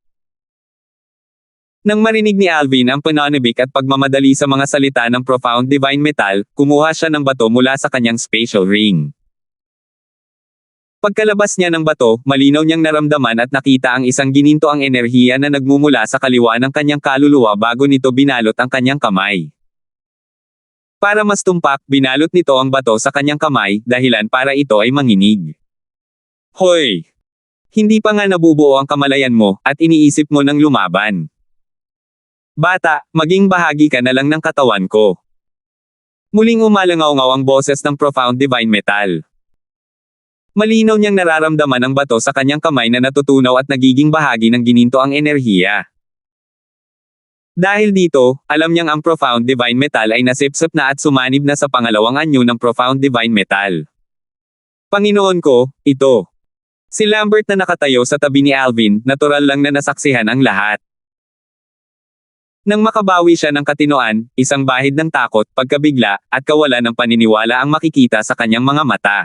Nang marinig ni Alvin ang pananabik at pagmamadali sa mga salita ng profound divine metal, kumuha siya ng bato mula sa kanyang spatial ring. Pagkalabas niya ng bato, malinaw niyang naramdaman at nakita ang isang ginintoang enerhiya na nagmumula sa kaliwa ng kanyang kaluluwa bago nito binalot ang kanyang kamay. Para mas tumpak, binalot nito ang bato sa kanyang kamay, dahilan para ito ay manginig. Hoy! Hindi pa nga nabubuo ang kamalayan mo, at iniisip mo ng lumaban. Bata, maging bahagi ka na lang ng katawan ko. Muling umalangaw-ngaw ang boses ng profound divine metal. Malinaw niyang nararamdaman ang bato sa kanyang kamay na natutunaw at nagiging bahagi ng ginintoang enerhiya. Dahil dito, alam niyang ang profound divine metal ay nasipsip na at sumanib na sa pangalawang anyo ng profound divine metal. Panginoon ko, ito. Si Lambert na nakatayo sa tabi ni Alvin, natural lang na nasaksihan ang lahat. Nang makabawi siya ng katinoan, isang bahid ng takot, pagkabigla, at kawalan ng paniniwala ang makikita sa kanyang mga mata.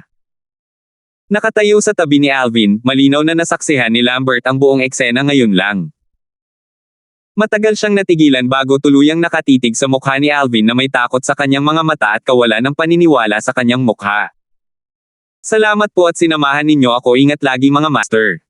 Nakatayo sa tabi ni Alvin, malinaw na nasaksihan ni Lambert ang buong eksena ngayon lang. Matagal siyang natigilan bago tuluyang nakatitig sa mukha ni Alvin na may takot sa kanyang mga mata at kawalan ng paniniwala sa kanyang mukha. Salamat po at sinamahan ninyo ako, ingat lagi mga master.